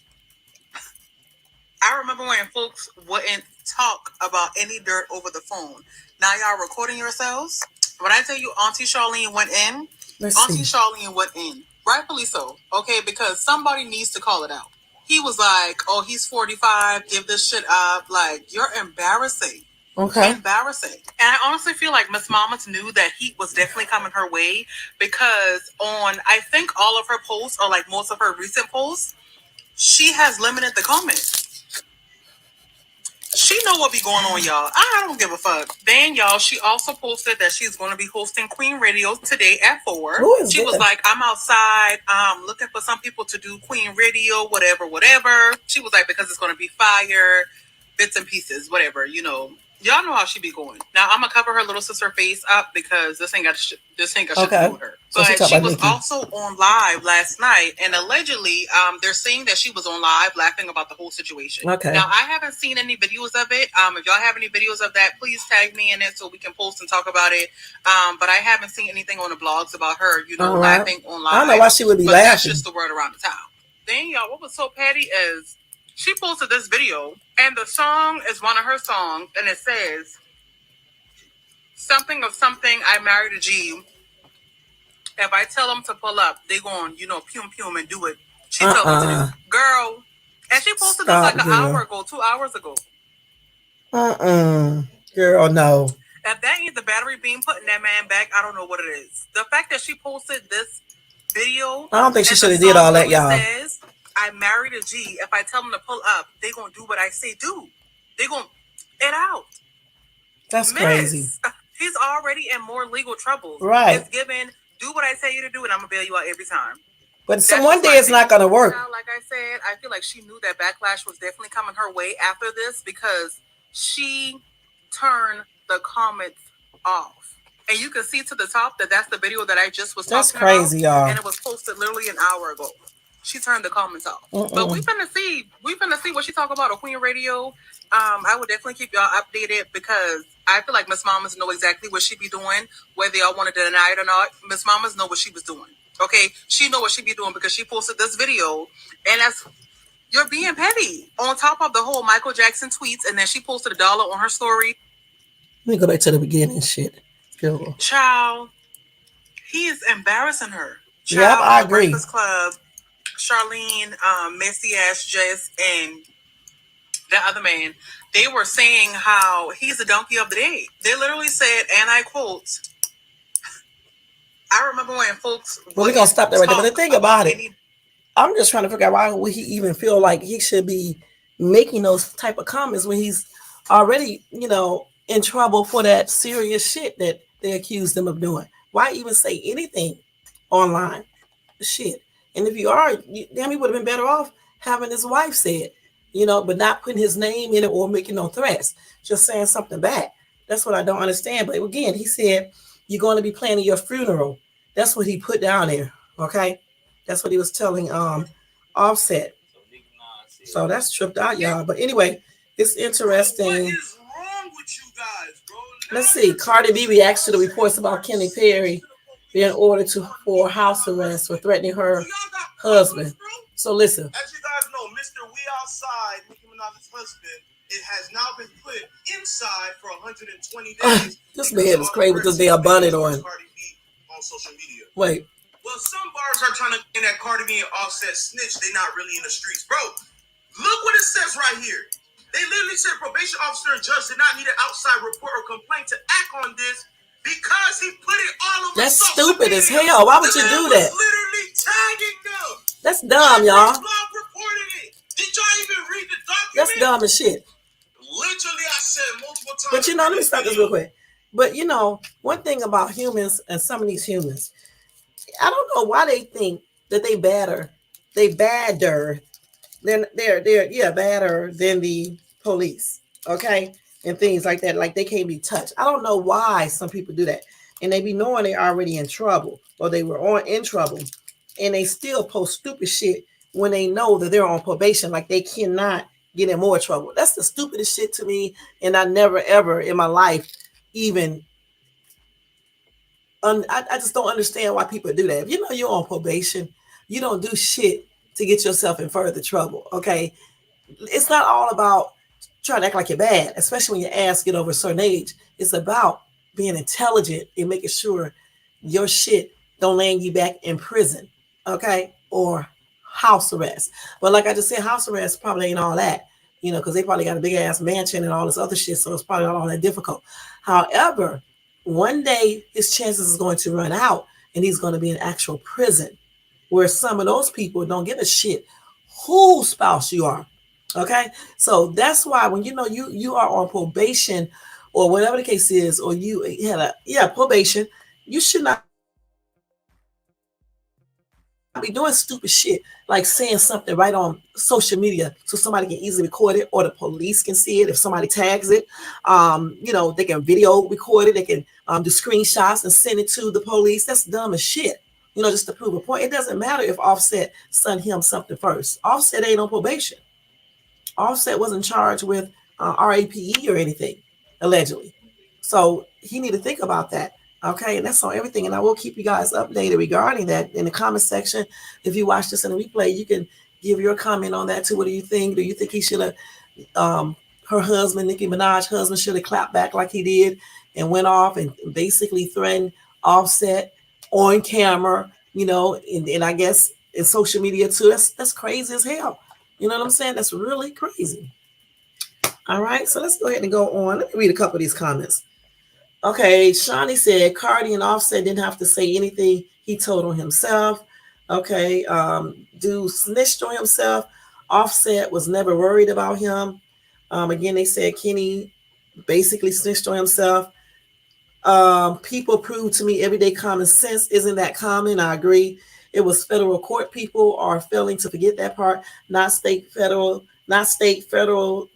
I remember when folks wouldn't talk about any dirt over the phone. Now y'all recording yourselves. When I tell you Auntie Charlene went in, Auntie Charlene went in. Rightfully so. Okay, because somebody needs to call it out. He was like, oh, he's 45, give this shit up. Like, you're embarrassing. Okay. Embarrassing. And I honestly feel like Miss Mamas knew that heat was definitely coming her way because on, I think all of her posts, or like most of her recent posts, she has limited the comments. She know what be going on, y'all. I don't give a fuck. Then, y'all, she also posted that she's going to be hosting Queen Radio today at 4. She was like, I'm outside looking for some people to do Queen Radio, whatever. She was like, because it's going to be fire, bits and pieces, whatever, you know. Y'all know how she be going. Now, I'm going to cover her little sister face up because this ain't got shit to do with her. So but she was also on live last night, and allegedly, they're saying that she was on live laughing about the whole situation. Okay. Now, I haven't seen any videos of it. If y'all have any videos of that, please tag me in it so we can post and talk about it. But I haven't seen anything on the blogs about her, you know, laughing on live. I don't know why she would be but laughing. That's just the word around the town. Then, y'all, what was so petty is she posted this video, and the song is one of her songs, and it says, something of something, I married a G. If I tell them to pull up, they going, you know, pum and do it. She told me to do. Girl. And she posted this like an hour ago, 2 hours ago. Girl, no. If that ain't the battery being put in that man back, I don't know what it is. The fact that she posted this video. I don't think she should have did all that, y'all. Says, I married a G. If I tell them to pull up, they gonna do what I say do. They gonna it out. That's crazy. He's already in more legal trouble. Right. It's given, do what I tell you to do, and I'm gonna bail you out every time. But one day it's not gonna work. Now, like I said, I feel like she knew that backlash was definitely coming her way after this because she turned the comments off. And you can see to the top that that's the video that I just was talking about. That's crazy, y'all. And it was posted literally an hour ago. She turned the comments off. But we finna see what she talk about on Queen Radio. I would definitely keep y'all updated because I feel like Miss Mamas know exactly what she be doing, whether y'all want to deny it or not. Miss Mamas know what she was doing. Okay, she know what she be doing because she posted this video, and that's you're being petty. On top of the whole Michael Jackson tweets, and then she posted $1 on her story. Let me go back to the beginning shit. Go. Child, he is embarrassing her. Child, yep, I agree. Breakfast Club, Charlene, Messy Ass Jess, and that other man, they were saying how he's the donkey of the day. They literally said, and I quote, I remember when folks... Well, we're going to stop that right there. But the thing about it, I'm just trying to figure out why would he even feel like he should be making those type of comments when he's already, you know, in trouble for that serious shit that they accused him of doing. Why even say anything online? Shit. And if you are, damn, he would have been better off having his wife say it, you know, but not putting his name in it or making no threats, just saying something back. That's what I don't understand. But again, he said, you're going to be planning your funeral. That's what he put down there. Okay. That's what he was telling Offset. So that's tripped out, y'all. But anyway, it's interesting. What is wrong with you guys, bro? Let's see. Cardi B reacts to the reports about Kenny Perry being ordered for house arrest for threatening her husband. So listen. As you guys know, Mr. We Outside, Nicki Minaj's husband, it has now been put inside for 120 days. This man is crazy with this damn bonnet on. Cardi B on social media. Wait. Well, some bars are trying to get that Cardi B and Offset snitch. They not really in the streets, bro. Look what it says right here. They literally said probation officer and judge did not need an outside report or complaint to act on this because he put it all over. That's stupid as hell. Why would you do that? Literally tagging them. That's dumb, y'all. Reported it. Did y'all even read the document? That's dumb as shit. Literally, I said multiple times. But you know, let me stop this real quick. But you know, one thing about humans and some of these humans, I don't know why they think that they're badder than badder than the police, okay, and things like that. Like they can't be touched. I don't know why some people do that, and they be knowing they're already in trouble or they were in trouble, and they still post stupid shit when they know that they're on probation, like they cannot get in more trouble. That's the stupidest shit to me, and I never ever in my life even I just don't understand why people do that. If you know you're on probation, you don't do shit to get yourself in further trouble. Okay, it's not all about trying to act like you're bad, especially when your ass get over a certain age. It's about being intelligent and making sure your shit don't land you back in prison, okay, or house arrest. But like I just said, house arrest probably ain't all that, because they probably got a big ass mansion and all this other shit, so it's probably not all that difficult. However, one day his chances is going to run out, and he's going to be in actual prison, where some of those people don't give a shit whose spouse you are. Okay, so that's why when you are on probation or whatever the case is, or you had probation, you should not be doing stupid shit like saying something right on social media so somebody can easily record it, or the police can see it if somebody tags it. They can video record it, they can do screenshots and send it to the police. That's dumb as shit. Just to prove a point. It doesn't matter if Offset sent him something first. Offset ain't on probation. Offset wasn't charged with RAPE or anything, allegedly. So he need to think about that. Okay, and that's on everything. And I will keep you guys updated regarding that in the comment section. If you watch this in the replay, you can give your comment on that too. What do you think? Do you think he should have, her husband, Nicki Minaj's husband, should have clapped back like he did and went off and basically threatened Offset on camera, and I guess in social media too? That's crazy as hell. You know what I'm saying? That's really crazy. All right, so let's go ahead and go on. Let me read a couple of these comments. Okay, Shawnee said Cardi and Offset didn't have to say anything. He told on himself. Okay, dude snitched on himself. Offset was never worried about him. Again, they said Kenny basically snitched on himself. People prove to me everyday common sense isn't that common. I agree. It was federal court people are failing to forget that part. Not state, federal.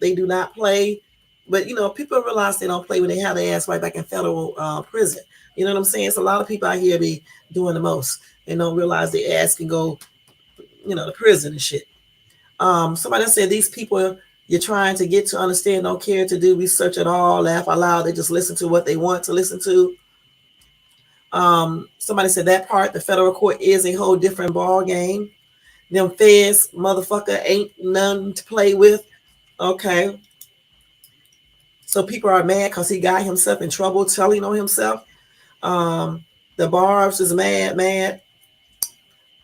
They do not play. But, people realize they don't play when they have their ass right back in federal prison. You know what I'm saying? It's a lot of people out here be doing the most and don't realize their ass can go, to prison and shit. Somebody said these people you're trying to get to understand don't care to do research at all, laugh out loud. They just listen to what they want to listen to. Somebody said that part, the federal court is a whole different ball game. Them feds, motherfucker, ain't none to play with. Okay. So people are mad because he got himself in trouble telling on himself. The Barbs is mad.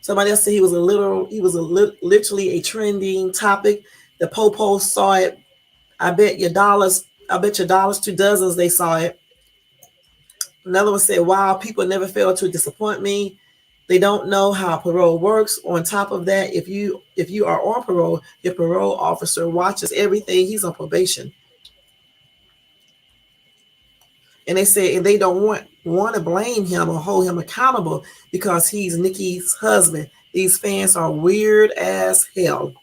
Somebody else said he was literally a trending topic. The Popo saw it. I bet your dollars 2 dozens they saw it. Another one said, wow, people never fail to disappoint me. They don't know how parole works. On top of that, if you are on parole, your parole officer watches everything. He's on probation. And they say, and they don't want to blame him or hold him accountable because he's Nicki's husband. These fans are weird as hell.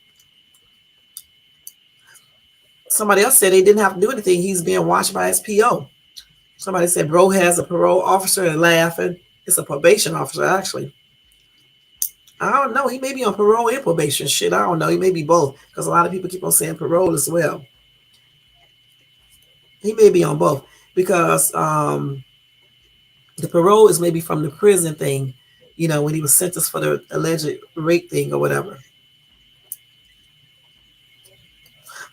Somebody else said they didn't have to do anything. He's being watched by his PO. Somebody said bro has a parole officer and laughing. It's a probation officer, actually. I don't know. He may be on parole and probation. Shit, I don't know. He may be both because a lot of people keep on saying parole as well. He may be on both because the parole is maybe from the prison thing, when he was sentenced for the alleged rape thing or whatever.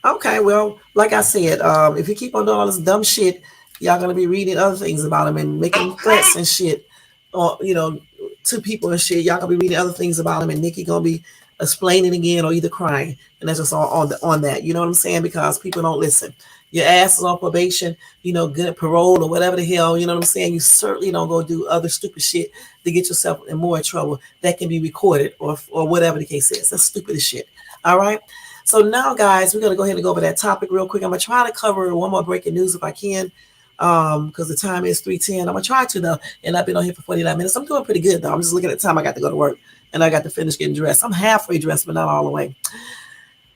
Okay, well, like I said, if you keep on doing all this dumb shit, y'all gonna be reading other things about him and making threats and shit, or to people and shit. Y'all gonna be reading other things about him, and Nicki gonna be explaining again or either crying, and that's just all on that. You know what I'm saying? Because people don't listen. Your ass is on probation, good parole or whatever the hell. You know what I'm saying? You certainly don't go do other stupid shit to get yourself in more trouble that can be recorded or whatever the case is. That's stupid as shit. All right. So now, guys, we're going to go ahead and go over that topic real quick. I'm going to try to cover one more breaking news if I can, because the time is 3:10. I'm going to try to, though, and I've been on here for 49 minutes. I'm doing pretty good, though. I'm just looking at the time I got to go to work, and I got to finish getting dressed. I'm halfway dressed, but not all the way.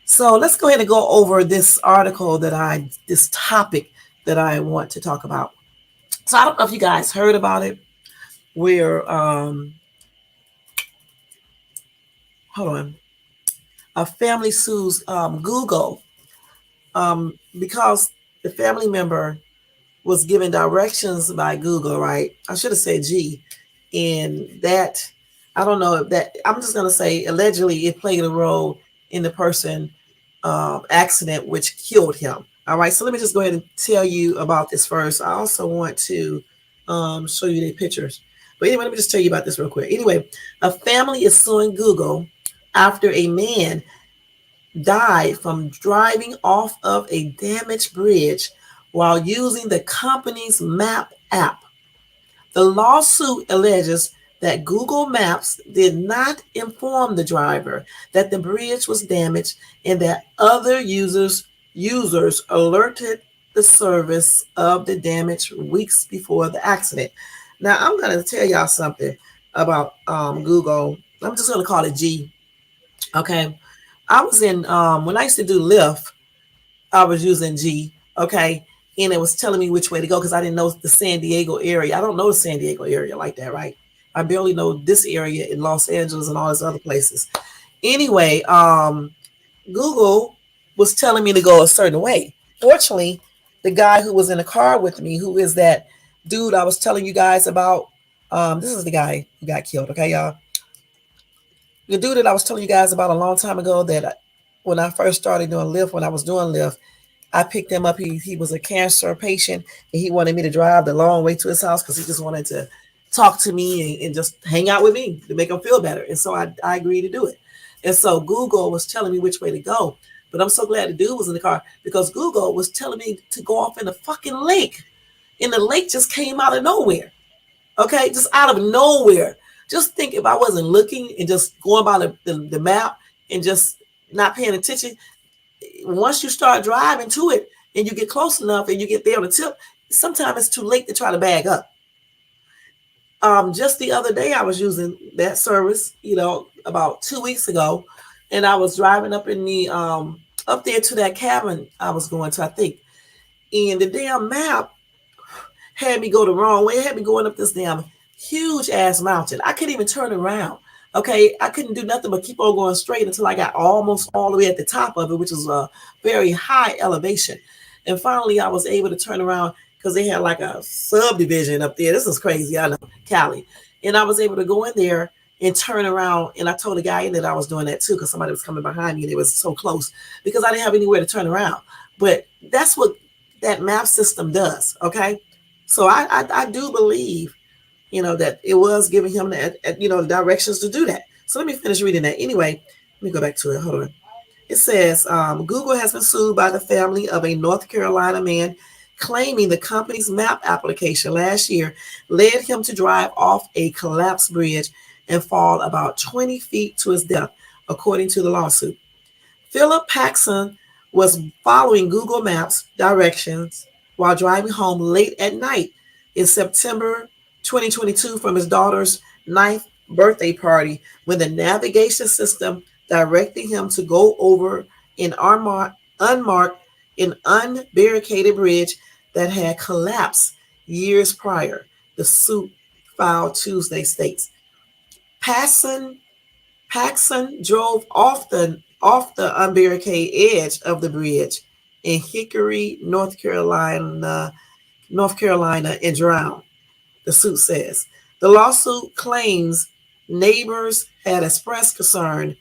So let's go ahead and go over this this topic that I want to talk about. So I don't know if you guys heard about it, where hold on. A family sues Google because the family member was given directions by Google, right? I should have said G. And that, I don't know if that, I'm just going to say allegedly it played a role in the person accident which killed him. All right, so let me just go ahead and tell you about this first. I also want to show you the pictures. But anyway, let me just tell you about this real quick. Anyway, a family is suing Google after a man died from driving off of a damaged bridge while using the company's map app. The lawsuit alleges that Google Maps did not inform the driver that the bridge was damaged and that other users alerted the service of the damage weeks before the accident. Now I'm going to tell y'all something about Google. I'm just going to call it G. Okay, I was in when I used to do Lyft, I was using G. Okay, and it was telling me which way to go because I didn't know the San Diego area. I don't know the San Diego area like that, right? I barely know this area in Los Angeles and all these other places. Anyway, Google was telling me to go a certain way. Fortunately, the guy who was in the car with me, who is that dude I was telling you guys about, this is the guy who got killed. Okay, y'all. The dude that I was telling you guys about a long time ago that when I first started doing Lyft, when I was doing Lyft, I picked him up. He was a cancer patient and he wanted me to drive the long way to his house because he just wanted to talk to me and just hang out with me to make him feel better. And so I agreed to do it. And so Google was telling me which way to go. But I'm so glad the dude was in the car because Google was telling me to go off in the fucking lake. And the lake just came out of nowhere. Okay, just out of nowhere. Just think if I wasn't looking and just going by the map and just not paying attention, once you start driving to it and you get close enough and you get there on the tip, sometimes it's too late to try to bag up. Just the other day, I was using that service, about 2 weeks ago, and I was driving up in the up there to that cabin I was going to, I think, and the damn map had me go the wrong way. It had me going up this damn huge ass mountain. I couldn't even turn around. Okay, I couldn't do nothing but keep on going straight until I got almost all the way at the top of it, which was a very high elevation. And finally, I was able to turn around because they had like a subdivision up there. This is crazy, I know, Cali. And I was able to go in there and turn around. And I told the guy in that I was doing that too because somebody was coming behind me and it was so close because I didn't have anywhere to turn around. But that's what that map system does, okay? So I do believe that it was giving him the directions to do that. So let me finish reading that. Anyway, let me go back to it. Hold on. It says, Google has been sued by the family of a North Carolina man claiming the company's map application last year led him to drive off a collapsed bridge and fall about 20 feet to his death, according to the lawsuit. Philip Paxson was following Google Maps directions while driving home late at night in September 2022 from his daughter's 9th birthday party when the navigation system directed him to go over an unmarked and unbarricaded bridge that had collapsed years prior, the suit filed Tuesday states. Paxson drove off the unbarricaded edge of the bridge in Hickory, North Carolina, and drowned, the suit says. The lawsuit claims neighbors had expressed concern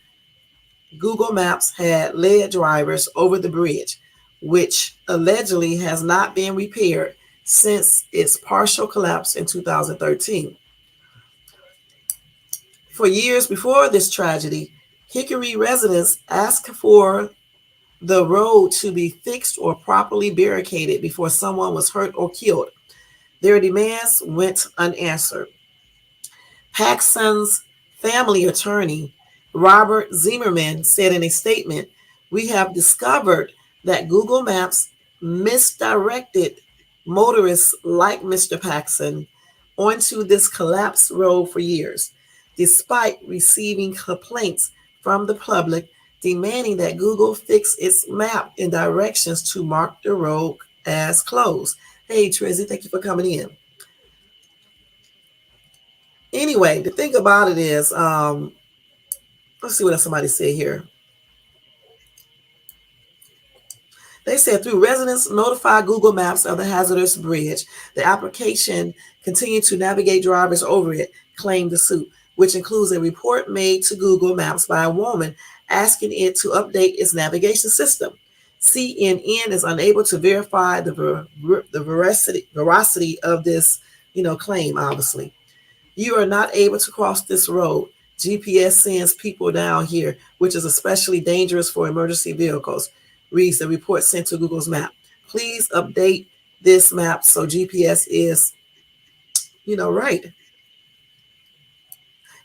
Google Maps had led drivers over the bridge, which allegedly has not been repaired since its partial collapse in 2013. For years before this tragedy, Hickory residents asked for the road to be fixed or properly barricaded before someone was hurt or killed. Their demands went unanswered. Paxson's family attorney, Robert Zimmerman, said in a statement, "We have discovered that Google Maps misdirected motorists like Mr. Paxson onto this collapsed road for years, despite receiving complaints from the public demanding that Google fix its map and directions to mark the road as closed." Hey, Trizzy, thank you for coming in. Anyway, the thing about it is, hold Let's see what else somebody said here. They said through residents notify Google Maps of the hazardous bridge, the application continued to navigate drivers over it, claimed the suit, which includes a report made to Google Maps by a woman asking it to update its navigation system. CNN is unable to verify the veracity of this, claim. Obviously, you are not able to cross this road. GPS sends people down here, which is especially dangerous for emergency vehicles, reads the report sent to Google's map. Please update this map so GPS is, right.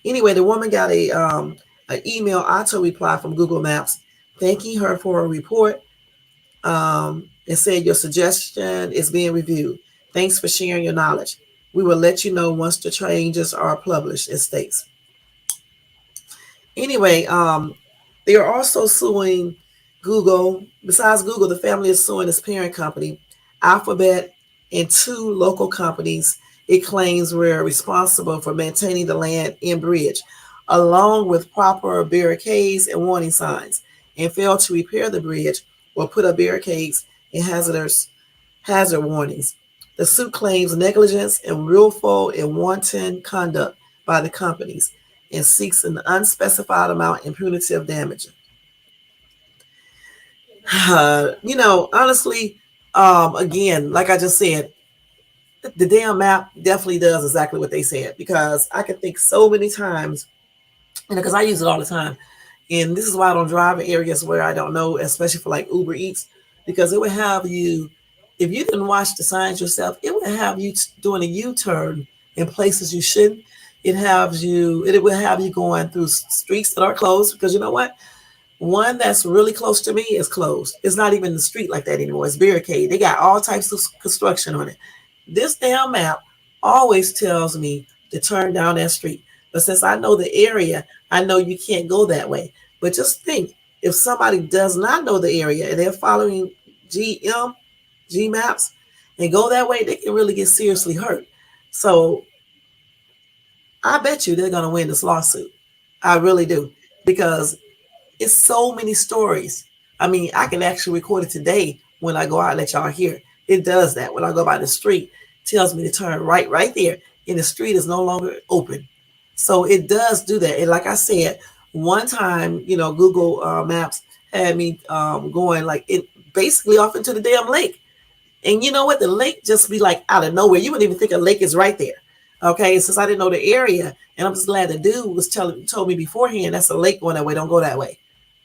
Anyway, the woman got an email auto reply from Google Maps thanking her for her report and said your suggestion is being reviewed. Thanks for sharing your knowledge. We will let you know once the changes are published, it states. Anyway, they are also suing Google. Besides Google, the family is suing its parent company, Alphabet, and 2 local companies it claims were responsible for maintaining the land and bridge, along with proper barricades and warning signs, and failed to repair the bridge or put up barricades and hazard warnings. The suit claims negligence and willful and wanton conduct by the companies and seeks an unspecified amount in punitive damage. Honestly, again, like I just said, the damn map definitely does exactly what they said, because I can think so many times, and because I use it all the time, and this is why I don't drive in areas where I don't know, especially for like Uber Eats, because it would have you, if you didn't watch the signs yourself, it would have you doing a U-turn in places you shouldn't. It would have you going through streets that are closed, because you know what? One that's really close to me is closed. It's not even the street like that anymore. It's barricade. They got all types of construction on it. This damn map always tells me to turn down that street. But since I know the area, I know you can't go that way. But just think, if somebody does not know the area and they're following G maps and go that way, they can really get seriously hurt. So I bet you they're going to win this lawsuit. I really do. Because it's so many stories. I mean, I can actually record it today when I go out and let y'all hear. It does that. When I go by the street, it tells me to turn right there. And the street is no longer open. So it does do that. And like I said, one time, Google Maps had me going like it basically off into the damn lake. And you know what? The lake just be like out of nowhere. You wouldn't even think a lake is right there. Okay, since I didn't know the area, and I'm just glad the dude was told me beforehand that's a lake going that way. Don't go that way.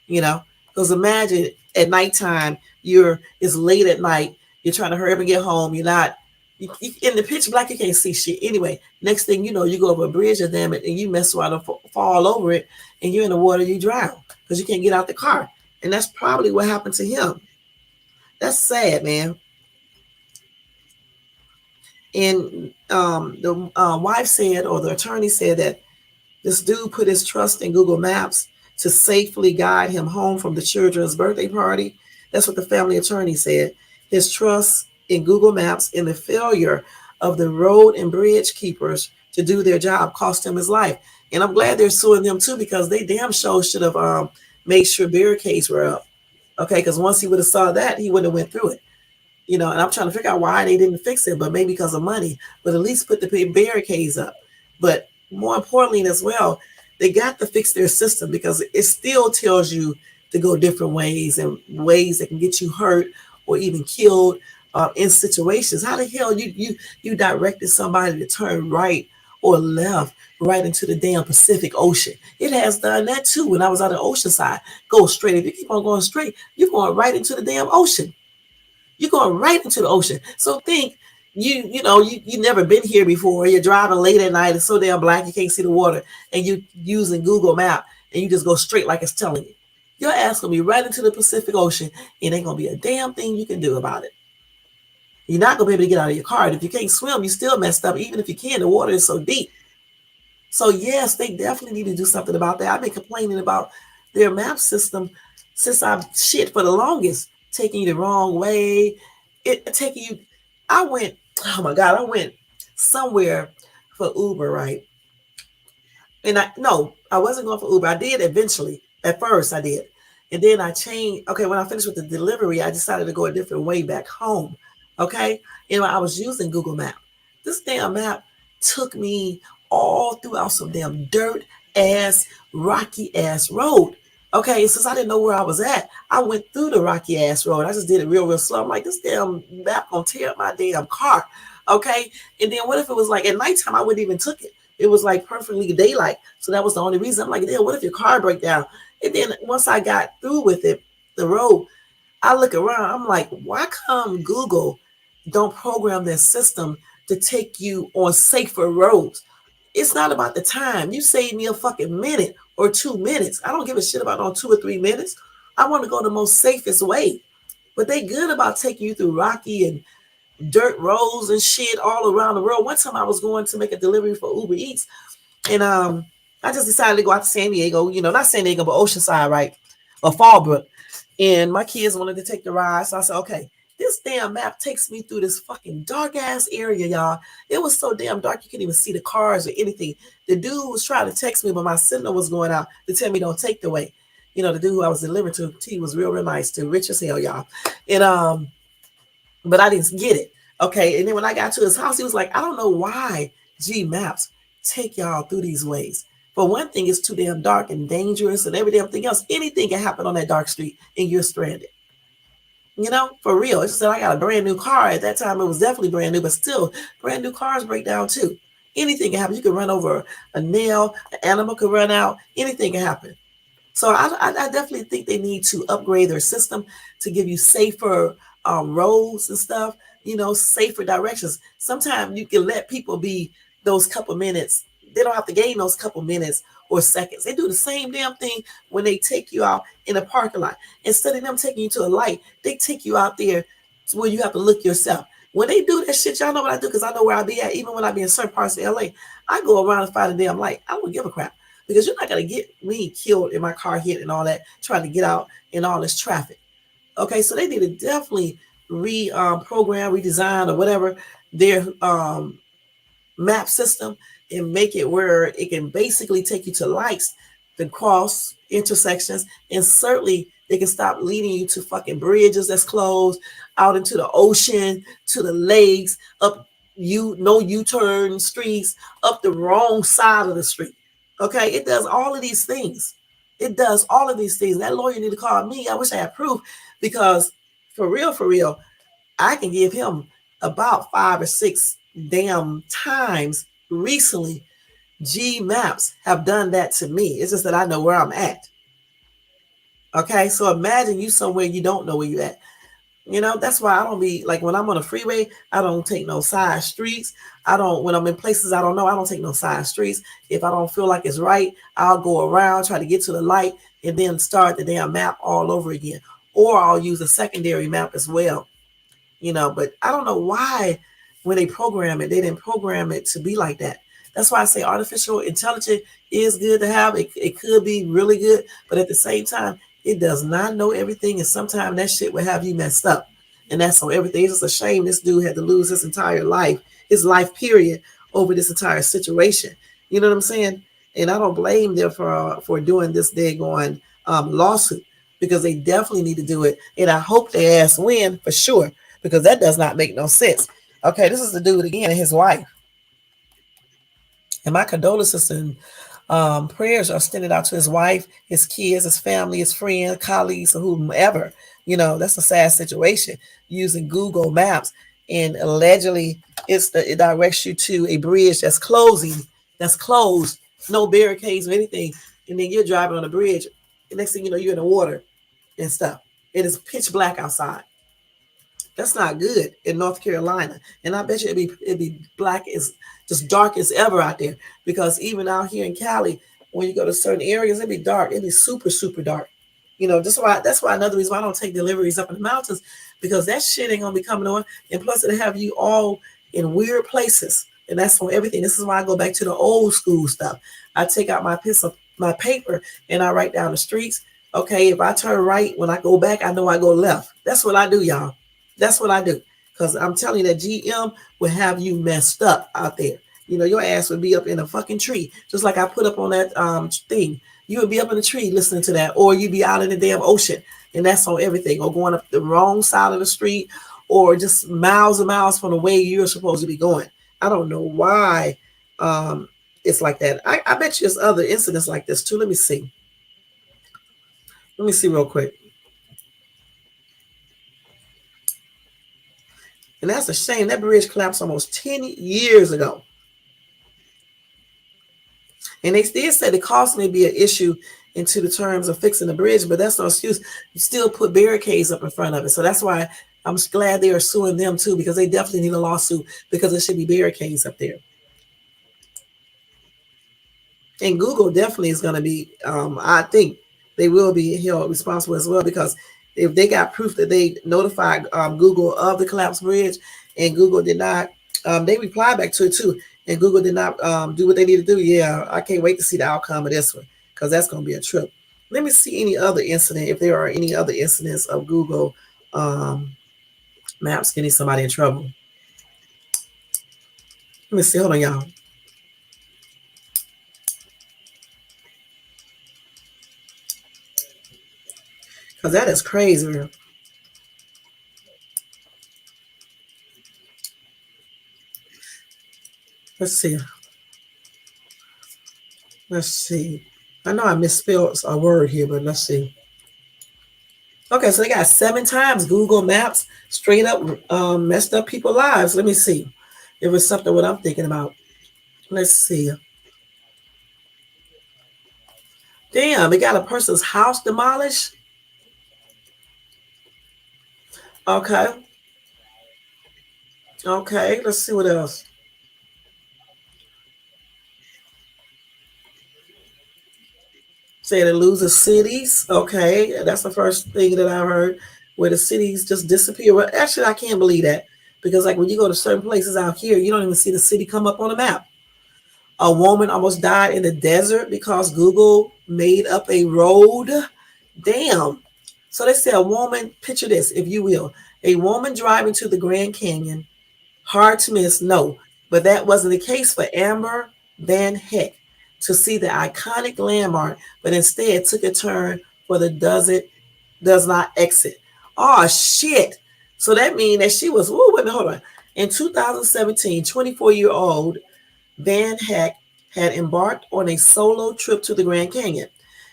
Because imagine at nighttime, it's late at night, you're trying to hurry up and get home, you're not, in the pitch black, you can't see shit. Anyway, next thing you know, you go over a bridge, and damn it, and you mess around and fall over it, and you're in the water, you drown, because you can't get out the car. And that's probably what happened to him. That's sad, man. And the wife said, or the attorney said, that this dude put his trust in Google Maps to safely guide him home from the children's birthday party. That's what the family attorney said. His trust in Google Maps and the failure of the road and bridge keepers to do their job cost him his life. And I'm glad they're suing them too, because they damn sure should have made sure barricades were up. Okay, because once he would have saw that, he wouldn't have went through it. And I'm trying to figure out why they didn't fix it, but maybe because of money, but at least put the barricades up. But more importantly as well, they got to fix their system, because it still tells you to go different ways, and ways that can get you hurt or even killed in situations. How the hell you directed somebody to turn right or left right into the damn Pacific Ocean? It has done that too. When I was on the ocean side, go straight. If you keep on going straight, you're going right into the damn ocean. You're going right into the ocean. So think, you never been here before. You're driving late at night. It's so damn black you can't see the water, and you're using Google Map, and you just go straight like it's telling you. Your ass gonna be right into the Pacific Ocean, and ain't gonna be a damn thing you can do about it. You're not gonna be able to get out of your car. And if you can't swim, you still messed up. Even if you can, the water is so deep. So yes, they definitely need to do something about that. I've been complaining about their map system since I've for the longest, taking you the wrong way. I went somewhere for Uber, right? And I wasn't going for Uber. I did eventually. At first, I did. And then I changed. Okay, when I finished with the delivery, I decided to go a different way back home. Okay. I was using Google Map. This damn map took me all throughout some damn dirt ass, rocky ass road. Okay, since I didn't know where I was at, I went through the rocky ass road. I just did it real, real slow. I'm like, this damn map gonna tear up my damn car. Okay. And then what if it was like at nighttime? I wouldn't even took it. It was like perfectly daylight. So that was the only reason. I'm like, damn, what if your car break down? And then once I got through with it, the road, I look around, I'm like, why come Google don't program their system to take you on safer roads? It's not about the time. You save me a fucking minute or 2 minutes. I don't give a shit about on 2 or 3 minutes. I want to go the most safest way. But they good about taking you through rocky and dirt roads and shit all around the world. One time I was going to make a delivery for Uber Eats, and I just decided to go out to San Diego, not San Diego, but Oceanside, right? Or Fallbrook. And my kids wanted to take the ride. So I said, okay, this damn map takes me through this fucking dark ass area, y'all. It was so damn dark you couldn't even see the cars or anything. The dude was trying to text me, but my signal was going out to tell me don't take the way. The dude who I was delivering to, he was real, real nice too, rich as hell, y'all. And but I didn't get it. Okay. And then when I got to his house, he was like, I don't know why G Maps take y'all through these ways. For one thing, it's too damn dark and dangerous and every damn thing else. Anything can happen on that dark street and you're stranded. For real. It's just that I got a brand new car. At that time, it was definitely brand new, but still, brand new cars break down too. Anything can happen. You can run over a nail, an animal could run out. Anything can happen. So I definitely think they need to upgrade their system to give you safer roads and stuff, safer directions. Sometimes you can let people be those couple minutes. They don't have to gain those couple minutes or seconds. They do the same damn thing when they take you out in a parking lot. Instead of them taking you to a light, they take you out there to where you have to look yourself. When they do that shit, y'all know what I do because I know where I be at. Even when I be in certain parts of LA, I go around and find a damn light. I don't give a crap. Because you're not going to get me killed in my car hit and all that, trying to get out in all this traffic. Okay, so they need to definitely reprogram, redesign, or whatever their map system and make it where it can basically take you to lights, to cross intersections, and certainly they can stop leading you to fucking bridges that's closed, out into the ocean, to the lakes, up no U-turn streets, up the wrong side of the street. Okay, it does all of these things. It does all of these things. That lawyer need to call me. I wish I had proof because for real, I can give him about 5 or 6 damn times recently. G Maps have done that to me. It's just that I know where I'm at. Okay, so imagine you somewhere you don't know where you're at. That's why I don't be like when I'm on a freeway, I don't take no side streets. When I'm in places I don't know, I don't take no side streets. If I don't feel like it's right, I'll go around, try to get to the light, and then start the damn map all over again. Or I'll use a secondary map as well. But I don't know why when they program it, they didn't program it to be like that. That's why I say artificial intelligence is good to have. It could be really good, but at the same time, it does not know everything, and sometimes that shit will have you messed up. And that's on everything. It's just a shame this dude had to lose his entire life, his life period, over this entire situation. You know what I'm saying? And I don't blame them for doing this daggone lawsuit because they definitely need to do it. And I hope they ass win for sure because that does not make no sense. Okay, this is the dude again and his wife. And my condolences and prayers are extended out to his wife, his kids, his family, his friends, colleagues, or whomever. That's a sad situation using Google Maps. And allegedly, it directs you to a bridge that's closed, no barricades or anything. And then you're driving on the bridge. The next thing you know, you're in the water and stuff. It is pitch black outside. That's not good in North Carolina. And I bet you it'd be black as just dark as ever out there. Because even out here in Cali, when you go to certain areas, it'd be dark. It'd be super, super dark. That's why another reason why I don't take deliveries up in the mountains, because that shit ain't gonna be coming on. And plus it'll have you all in weird places. And that's on everything. This is why I go back to the old school stuff. I take out my paper and I write down the streets. Okay, if I turn right, when I go back, I know I go left. That's what I do, y'all. That's what I do. Because I'm telling you that GM will have you messed up out there. Your ass would be up in a fucking tree, just like I put up on that thing. You would be up in a tree listening to that, or you'd be out in the damn ocean, and that's on everything, or going up the wrong side of the street, or just miles and miles from the way you're supposed to be going. I don't know why it's like that. I bet you there's other incidents like this too. Let me see. Let me see real quick. And that's a shame. That bridge collapsed almost 10 years ago. And they still said the cost may be an issue into the terms of fixing the bridge, but that's no excuse. You still put barricades up in front of it. So that's why I'm glad they are suing them too, because they definitely need a lawsuit, because there should be barricades up there. And Google definitely is going to be, I think they will be held responsible as well, because if they got proof that they notified Google of the collapsed bridge, and Google did not, they replied back to it too, and Google did not do what they need to do. Yeah, I can't wait to see the outcome of this one, because that's going to be a trip. Let me see any other incident, if there are any other incidents of Google Maps getting somebody in trouble. Let me see. Hold on, y'all. Because that is crazy. Let's see. Let's see. I know I misspelled a word here, but let's see. Okay, so they got 7 times Google Maps straight up messed up people's lives. Let me see. It was something what I'm thinking about. Let's see. Damn, they got a person's house demolished. Okay. Okay, let's see what else. Say it loses cities. Okay, that's the first thing that I heard, where the cities just disappear. Well, actually, I can't believe that, because like when you go to certain places out here, you don't even see the city come up on the map. A woman almost died in the desert because Google made up a road. Damn. So they said a woman, picture this, if you will, a woman driving to the Grand Canyon. Hard to miss, no, but that wasn't the case for Amber Van Heck to see the iconic landmark, but instead took a turn for the does not exit. Oh shit! So that means that she was. Wait a minute, hold on. In 2017, 24-year-old Van Heck had embarked on a solo trip to the Grand Canyon.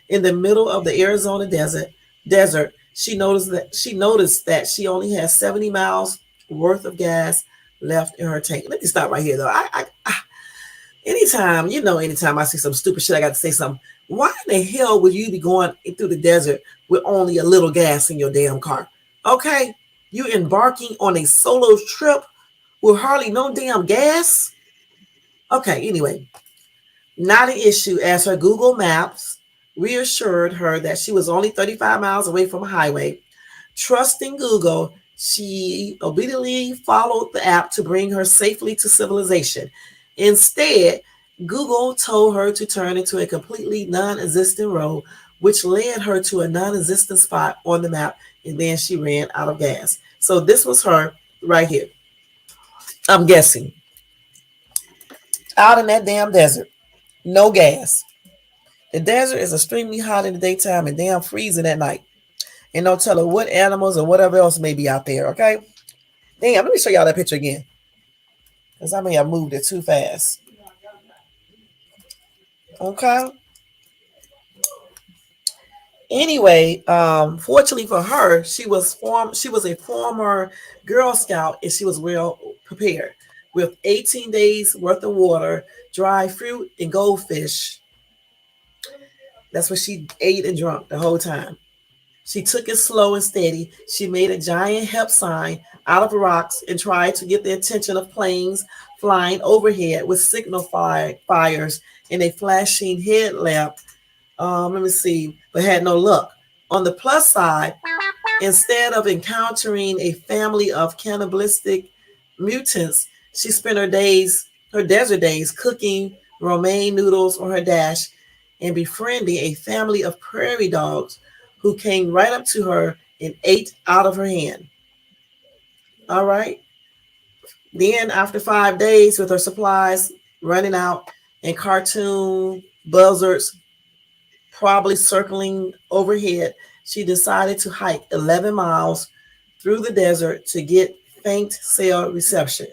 In the middle of the Arizona desert, she noticed that she only had 70 miles worth of gas left in her tank. Let me stop right here, though. Anytime I see some stupid shit, I got to say something. Why in the hell would you be going through the desert with only a little gas in your damn car? Okay, you embarking on a solo trip with hardly no damn gas? Okay, anyway, not an issue, as her Google Maps reassured her that she was only 35 miles away from a highway. Trusting Google, she obediently followed the app to bring her safely to civilization. Instead, Google told her to turn into a completely non-existent road, which led her to a non-existent spot on the map, and then she ran out of gas. So this was her right here. I'm guessing. Out in that damn desert. No gas. The desert is extremely hot in the daytime and damn freezing at night. And don't tell her what animals or whatever else may be out there, okay? Damn, let me show y'all that picture again, because I may have moved it too fast. Okay. Anyway, fortunately for her, she was a former Girl Scout, and she was well prepared with 18 days worth of water, dry fruit, and goldfish. That's what she ate and drank the whole time. She took it slow and steady. She made a giant help sign out of rocks and tried to get the attention of planes flying overhead with signal fires and a flashing headlamp. Let me see, but had no luck. On the plus side, instead of encountering a family of cannibalistic mutants, she spent her desert days, cooking romaine noodles on her dash and befriending a family of prairie dogs who came right up to her and ate out of her hand. All right. Then, after 5 days with her supplies running out, and cartoon buzzards probably circling overhead, she decided to hike 11 miles through the desert to get faint cell reception,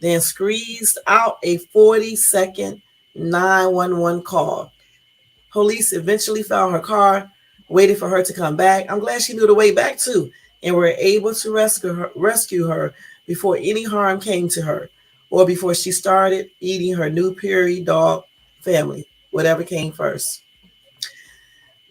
then squeezed out a 40-second 911 call. Police eventually found her car, waited for her to come back. I'm glad she knew the way back too, and were able to rescue her before any harm came to her, or before she started eating her new prairie dog family, whatever came first.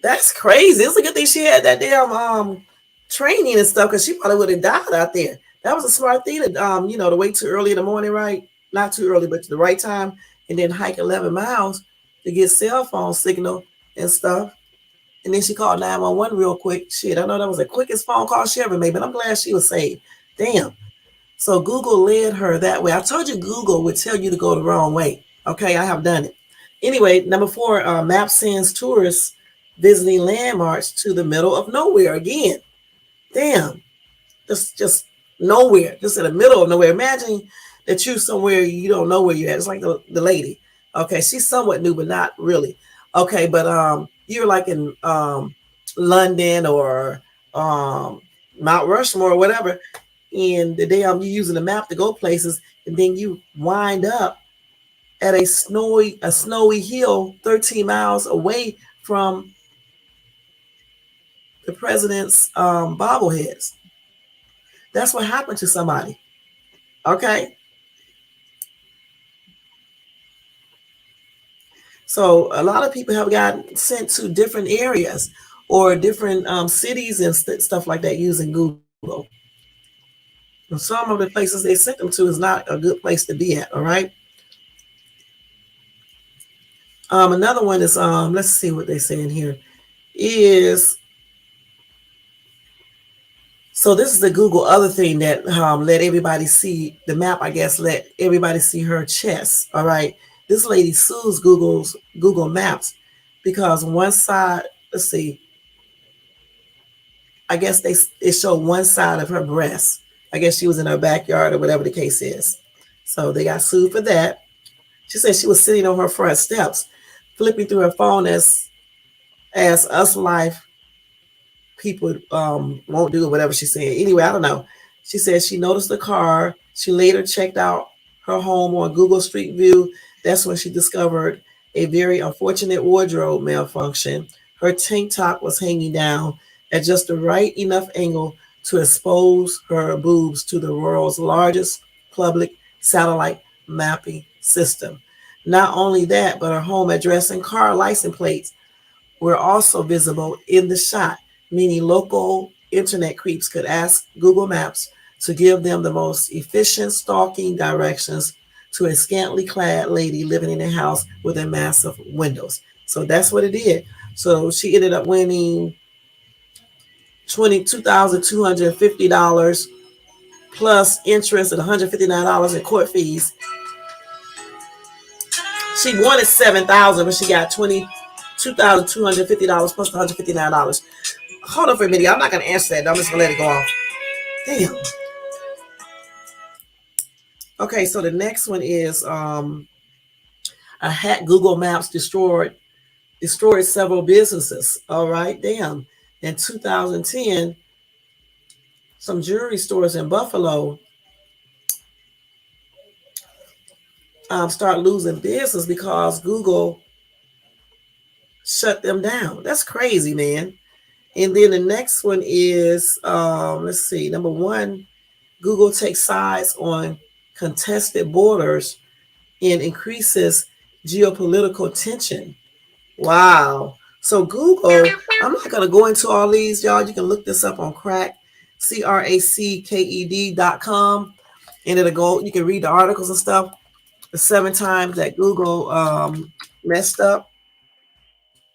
That's crazy. It's a good thing she had that damn training and stuff, because she probably would have died out there. That was a smart thing to to wait too early in the morning, right? Not too early, but to the right time, and then hike 11 miles to get cell phone signal and stuff. And then she called 911 real quick. Shit, I know that was the quickest phone call she ever made, but I'm glad she was saved. Damn. So Google led her that way. I told you Google would tell you to go the wrong way. Okay, I have done it. Anyway, number 4, map sends tourists visiting landmarks to the middle of nowhere again. Damn. Just nowhere. Just in the middle of nowhere. Imagine that you somewhere you don't know where you're at. It's like the lady. Okay, she's somewhat new, but not really. Okay, but you're like in London or Mount Rushmore or whatever, and the damn you're using the map to go places, and then you wind up at a snowy hill 13 miles away from the president's bobbleheads. That's what happened to somebody. Okay. So a lot of people have gotten sent to different areas or different cities and stuff like that using Google. And some of the places they sent them to is not a good place to be at. All right. Another one is let's see what they say in here is. So this is the Google other thing that let everybody see the map, I guess, let everybody see her chest. All right. This lady sues Google Maps because one side, let's see, I guess it showed one side of her breast. I guess she was in her backyard or whatever the case is. So they got sued for that. She said she was sitting on her front steps, flipping through her phone as us life people won't do whatever she said. Anyway, I don't know. She said she noticed the car. She later checked out her home on Google Street View. That's when she discovered a very unfortunate wardrobe malfunction. Her tank top was hanging down at just the right enough angle to expose her boobs to the world's largest public satellite mapping system. Not only that, but her home address and car license plates were also visible in the shot, meaning local internet creeps could ask Google Maps to give them the most efficient stalking directions to a scantily clad lady living in a house with a massive windows. So that's what it did. So she ended up winning $22,250 plus interest and $159 in court fees. She wanted $7,000, but she got $22,250 plus $159. Hold on for a minute. I'm not going to answer that. I'm just going to let it go off. Damn. Okay, so the next one is a hack Google Maps destroyed several businesses. All right, damn. In 2010, some jewelry stores in Buffalo start losing business because Google shut them down. That's crazy, man. And then the next one is, let's see, number 1, Google takes sides on contested borders and increases geopolitical tension. Wow. So Google, I'm not going to go into all these, y'all. You can look this up on Crack, CRACKED.com, and it'll go, you can read the articles and stuff. The 7 times that Google messed up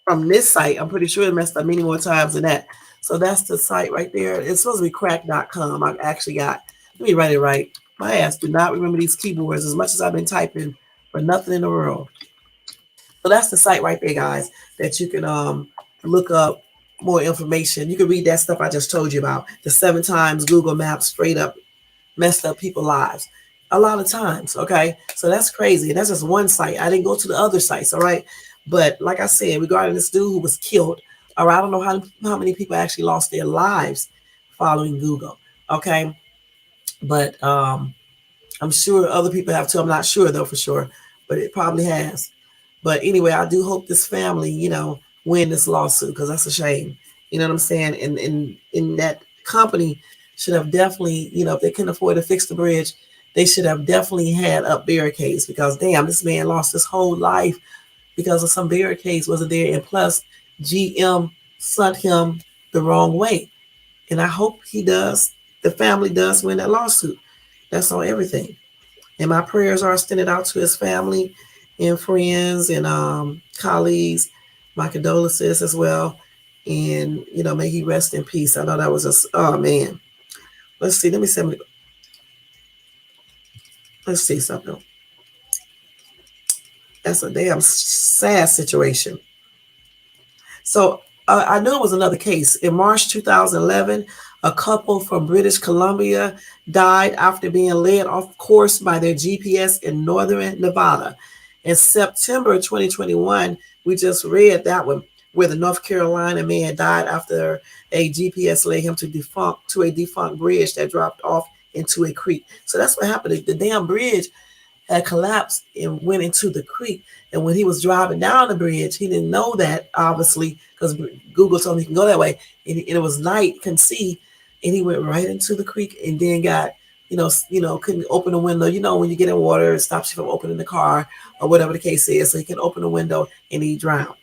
from this site. I'm pretty sure it messed up many more times than that. So that's the site right there. It's supposed to be crack.com. I actually got, let me write it right. My ass do not remember these keyboards as much as I've been typing for nothing in the world. So that's the site right there, guys, that you can look up more information. You can read that stuff I just told you about. The 7 times Google Maps straight up messed up people's lives. a lot of times. Okay, so that's crazy. And that's just one site. I didn't go to the other sites. All right, but like I said, regarding this dude who was killed, all right, I don't know how many people actually lost their lives following Google. Okay, but I'm sure other people have too. I'm not sure though for sure, but it probably has. But anyway, I do hope this family, win this lawsuit because that's a shame. You know what I'm saying? And in that company should have definitely, if they couldn't afford to fix the bridge, they should have definitely had up barricades because damn, this man lost his whole life because of some barricades wasn't there, and plus GM sent him the wrong way. And I hope the family does win that lawsuit. That's on everything. And my prayers are extended out to his family and friends and colleagues. My condolences as well. And, may he rest in peace. I know that was just, oh man. Let's see. Let's see something. That's a damn sad situation. So I knew it was another case. In March 2011, a couple from British Columbia died after being led off course by their GPS in northern Nevada. In September 2021, we just read that one, where the North Carolina man died after a GPS led him to a defunct bridge that dropped off into a creek. So that's what happened. The damn bridge had collapsed and went into the creek. And when he was driving down the bridge, he didn't know that, obviously, because Google told him he can go that way. And it was night, couldn't see, and he went right into the creek and then got, couldn't open the window. When you get in water, it stops you from opening the car or whatever the case is. So he can open the window and he drowned.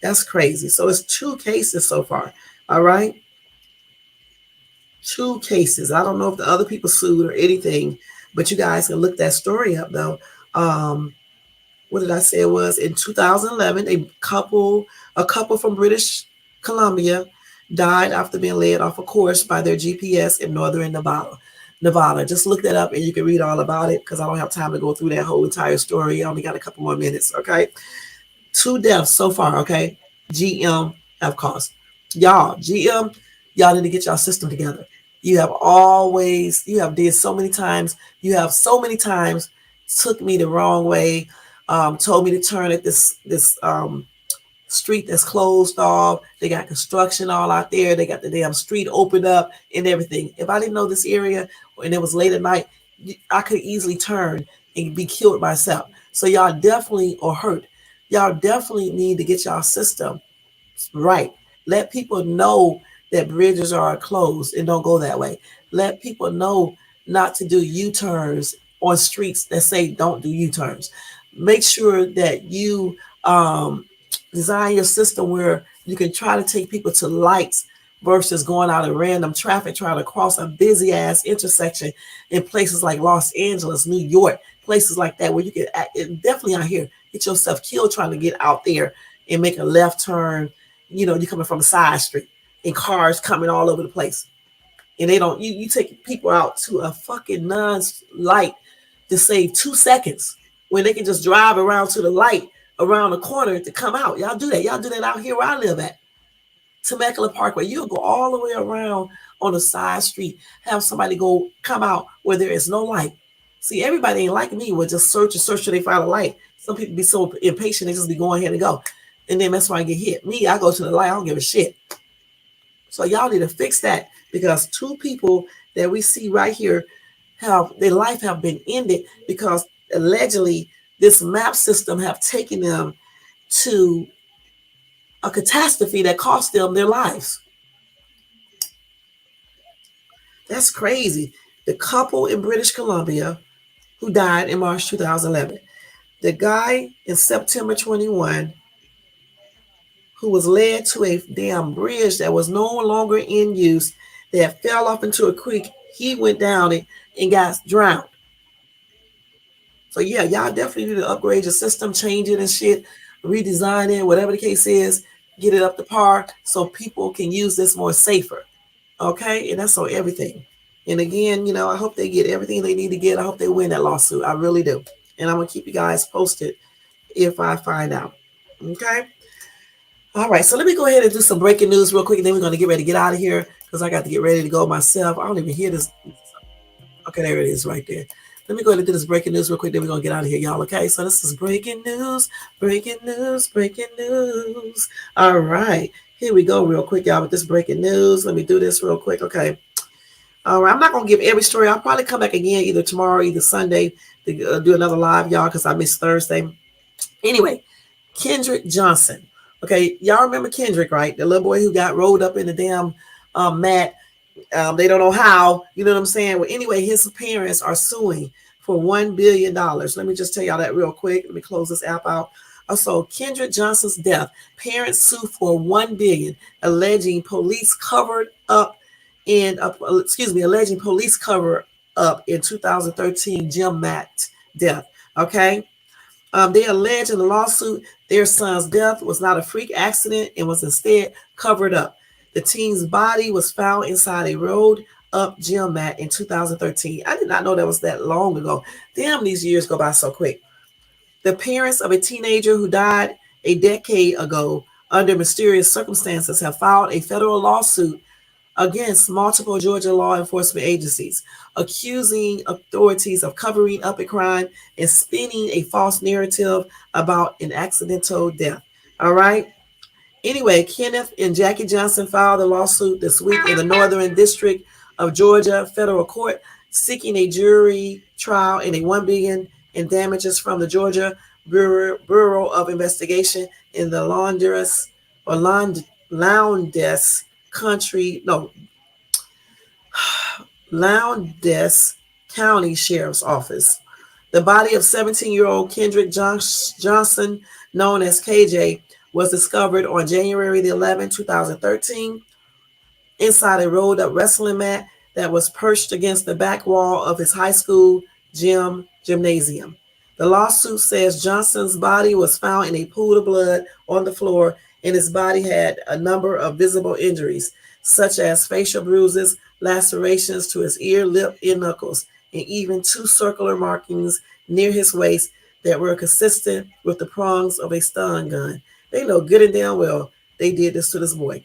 That's crazy. So it's 2 cases so far. All right. 2 cases. I don't know if the other people sued or anything, but you guys can look that story up though. What did I say it was? In 2011, a couple from British Columbia died after being led off a course by their GPS in northern Nevada. Just look that up and you can read all about it because I don't have time to go through that whole entire story. I only got a couple more minutes, okay? 2 deaths so far, okay? GM have caused. GM, y'all need to get y'all system together. You have did so many times. You have so many times took me the wrong way, told me to turn at this street that's closed off. They got construction all out there. They got the damn street opened up and everything. If I didn't know this area and it was late at night, I could easily turn and be killed myself. So y'all definitely, or hurt. Y'all definitely need to get y'all system right. Let people know that bridges are closed and don't go that way. Let people know not to do U-turns on streets that say don't do U-turns. Make sure that you design your system where you can try to take people to lights versus going out in random traffic trying to cross a busy ass intersection in places like Los Angeles, New York, places like that where you can definitely out here get yourself killed trying to get out there and make a left turn. You're coming from a side street and cars coming all over the place. And they don't, you take people out to a fucking non-light to save 2 seconds when they can just drive around to the light around the corner to come out. Y'all do that. Y'all do that out here where I live at. Temecula Parkway. You'll go all the way around on a side street, have somebody come out where there is no light. See, everybody ain't like me will just search till they find a light. Some people be so impatient, they just be going ahead and go. And then that's why I get hit. Me, I go to the light, I don't give a shit. So y'all need to fix that because 2 people that we see right here their life have been ended because allegedly this map system have taken them to a catastrophe that cost them their lives. That's crazy. The couple in British Columbia who died in March 2011. The guy in September 21 who was led to a damn bridge that was no longer in use, that fell off into a creek. He went down it and got drowned. So yeah, y'all definitely need to upgrade your system, change it and shit, redesign it, whatever the case is, get it up to par so people can use this more safer. Okay, and that's on everything. And again, I hope they get everything they need to get. I hope they win that lawsuit. I really do. And I'm gonna keep you guys posted if I find out. Okay. All right, so let me go ahead and do some breaking news real quick, and then we're going to get ready to get out of here because I got to get ready to go myself. I don't even hear this. Okay, there it is right there. Let me go ahead and do this breaking news real quick. Then we're going to get out of here, y'all. Okay. So this is breaking news, breaking news, breaking news. All right. Here we go real quick, y'all, with this breaking news. Let me do this real quick. Okay. All right. I'm not going to give every story. I'll probably come back again either tomorrow, either Sunday to do another live, y'all, because I missed Thursday. Anyway, Kendrick Johnson. Okay. Y'all remember Kendrick, right? The little boy who got rolled up in the damn mat. They don't know how, you know what I'm saying? Well, anyway, his parents are suing for $1 billion. Let me just tell y'all that real quick. Let me close this app out. So Kendrick Johnson's death, parents sue for $1 billion, alleging police covered up alleging police cover up in 2013 Jim Matt's death. Okay. They allege in the lawsuit their son's death was not a freak accident and was instead covered up. The teen's body was found inside a rolled up gym mat in 2013. I did not know that was that long ago. Damn, these years go by so quick. The parents of a teenager who died a decade ago under mysterious circumstances have filed a federal lawsuit against multiple Georgia law enforcement agencies, accusing authorities of covering up a crime and spinning a false narrative about an accidental death. All right. Anyway, Kenneth and Jackie Johnson filed a lawsuit this week in the Northern District of Georgia Federal Court, seeking a jury trial and a $1 billion in damages from the Georgia Bureau of Investigation in the Lowndes County Sheriff's Office. The body of 17-year-old Kendrick Johnson, known as KJ, was discovered on January the 11th, 2013, inside a rolled-up wrestling mat that was perched against the back wall of his high school gymnasium. The lawsuit says Johnson's body was found in a pool of blood on the floor, and his body had a number of visible injuries, such as facial bruises, lacerations to his ear, lip, and knuckles, and even 2 circular markings near his waist that were consistent with the prongs of a stun gun. They know good and damn well they did this to this boy.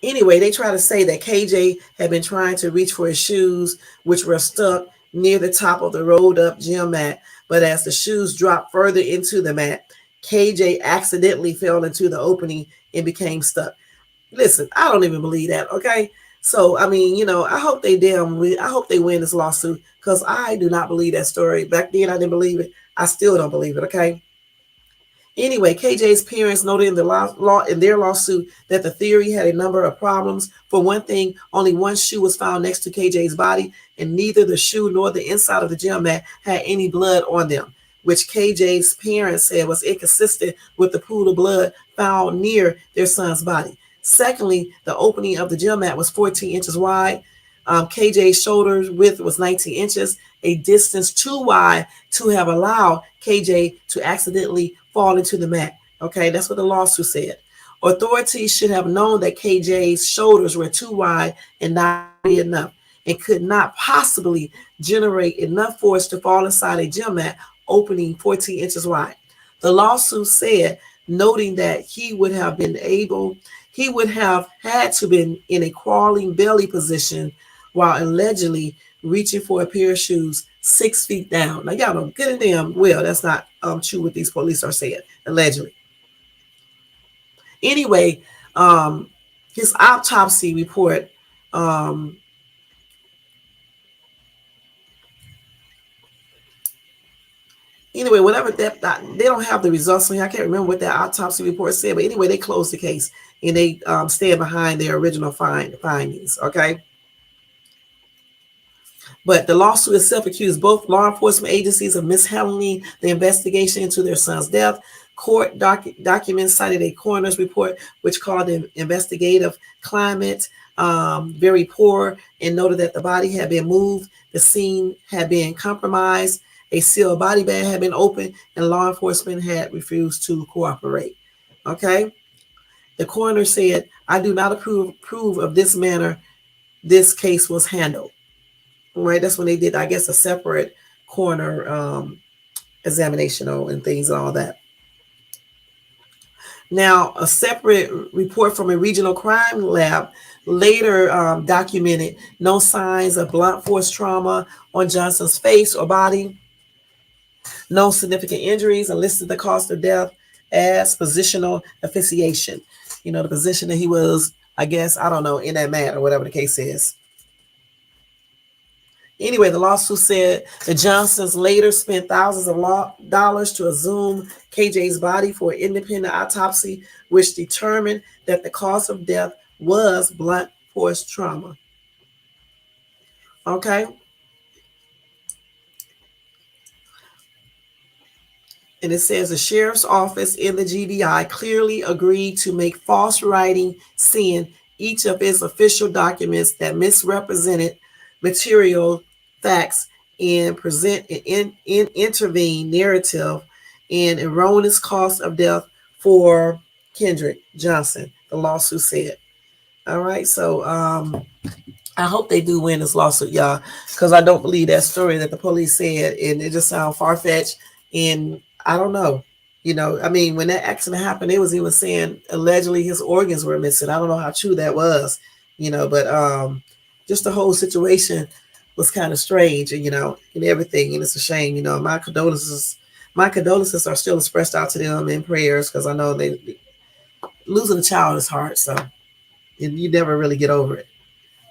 Anyway, they try to say that KJ had been trying to reach for his shoes, which were stuck near the top of the rolled up gym mat. But as the shoes dropped further into the mat, KJ accidentally fell into the opening and became stuck. Listen, I don't even believe that. Okay. So, I mean, you know, I hope they win this lawsuit, because I do not believe that story. Back then, I didn't believe it. I still don't believe it. Okay. Anyway, KJ's parents noted in their lawsuit that the theory had a number of problems. For one thing, only one shoe was found next to KJ's body, and neither the shoe nor the inside of the gym mat had any blood on them, which KJ's parents said was inconsistent with the pool of blood found near their son's body. Secondly, the opening of the gym mat was 14 inches wide. KJ's shoulder width was 19 inches, a distance too wide to have allowed KJ to accidentally fall into the mat. Okay, that's what the lawsuit said. Authorities should have known that KJ's shoulders were too wide and not big enough, and could not possibly generate enough force to fall inside a gym mat opening 14 inches wide. The lawsuit said, noting that he would have had to been in a crawling belly position while allegedly reaching for a pair of shoes 6 feet down. Now, y'all know good and damn well that's not true what these police are saying, allegedly. Anyway, his autopsy report whatever that they don't have the results, so I can't remember what that autopsy report said, but anyway, they closed the case and they stand behind their original findings. Okay. But the lawsuit itself accused both law enforcement agencies of mishandling the investigation into their son's death. Court documents cited a coroner's report which called the investigative climate very poor, and noted that the body had been moved, the scene had been compromised, a sealed body bag had been opened, and law enforcement had refused to cooperate. Okay? The coroner said, "I do not approve of this manner this case was handled." Right? That's when they did, I guess, a separate coroner examination and things and all that. Now, a separate report from a regional crime lab later documented no signs of blunt force trauma on Johnson's face or body, no significant injuries, and listed the cause of death as positional asphyxiation. You know, the position that he was, I guess, I don't know, in that mat or whatever the case is. Anyway, the lawsuit said the Johnsons later spent thousands of dollars to exhume KJ's body for an independent autopsy, which determined that the cause of death was blunt force trauma. Okay. And it says the sheriff's office in the GBI clearly agreed to make false writing sin each of its official documents that misrepresented material facts and present an intervene narrative and erroneous cause of death for Kendrick Johnson, the lawsuit said. All right, so I hope they do win this lawsuit, y'all, because I don't believe that story that the police said, and it just sounds far-fetched, and I don't know. You know, I mean, when that accident happened, it was even saying allegedly his organs were missing. I don't know how true that was, you know, but just the whole situation was kind of strange, and you know, and everything, and it's a shame. You know, my condolences are still expressed out to them in prayers, because I know they losing a child is hard, so you never really get over it.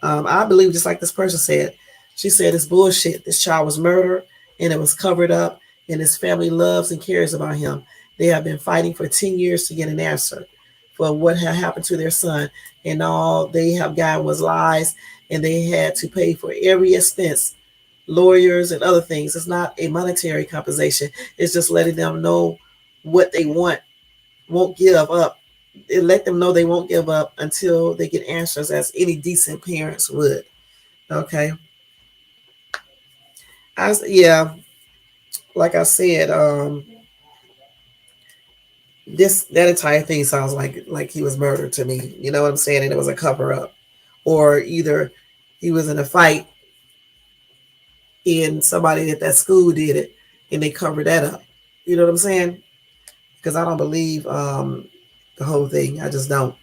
I believe, just like this person said, she said it's bullshit. This child was murdered and it was covered up, and his family loves and cares about him. They have been fighting for 10 years to get an answer for what had happened to their son, and all they have gotten was lies, and they had to pay for every expense, lawyers and other things. It's not a monetary compensation. It's just letting them know what they won't give up. It let them know they won't give up until they get answers, as any decent parents would. Okay. Yeah, like I said, that entire thing sounds like he was murdered to me. You know what I'm saying? And it was a cover up, or either he was in a fight and somebody at that school did it and they covered that up. You know what I'm saying? Because I don't believe the whole thing. I just don't.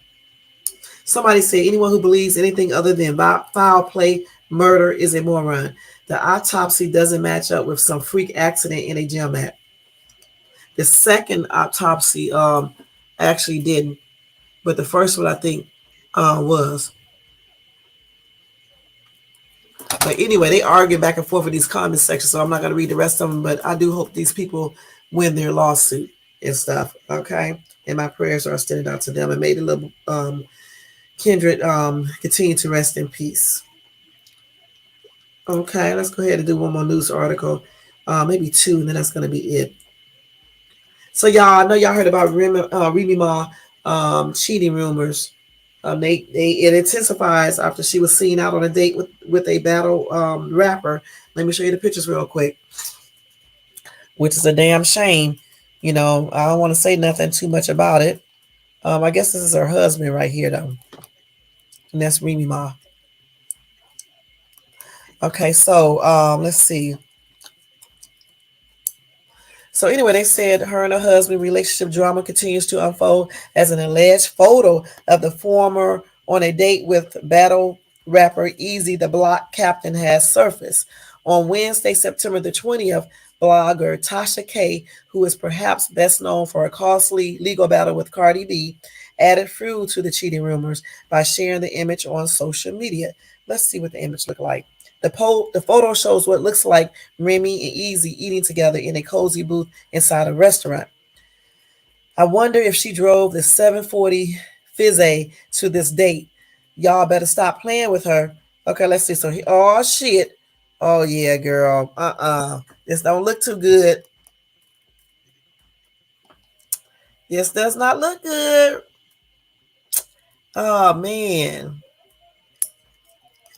Somebody said anyone who believes anything other than foul play, murder is a moron. The autopsy doesn't match up with some freak accident in a gym mat. The second autopsy actually didn't, but the first one I think was. But anyway, they argue back and forth in these comment sections, so I'm not going to read the rest of them, but I do hope these people win their lawsuit and stuff, okay? And my prayers are extended out to them, and may the little Kendrick continue to rest in peace. Okay, let's go ahead and do one more news article, maybe two, and then that's going to be it. So y'all, I know y'all heard about Remy Ma cheating rumors. It intensifies after she was seen out on a date with a battle rapper. Let me show you the pictures real quick, which is a damn shame. You know, I don't want to say nothing too much about it. I guess this is her husband right here, though. And that's Remy Ma. Okay, so let's see. So anyway, they said her and her husband relationship drama continues to unfold as an alleged photo of the former on a date with battle rapper Easy the Block Captain has surfaced. On Wednesday, September the 20th, blogger Tasha K, who is perhaps best known for a costly legal battle with Cardi B, added fuel to the cheating rumors by sharing the image on social media. Let's see what the image looked like. The photo shows what looks like Remy and Easy eating together in a cozy booth inside a restaurant. I wonder if she drove the 740 Fizzy to this date. Y'all better stop playing with her. Okay, let's see. So, oh shit. Oh yeah, girl. This don't look too good. This does not look good. Oh man.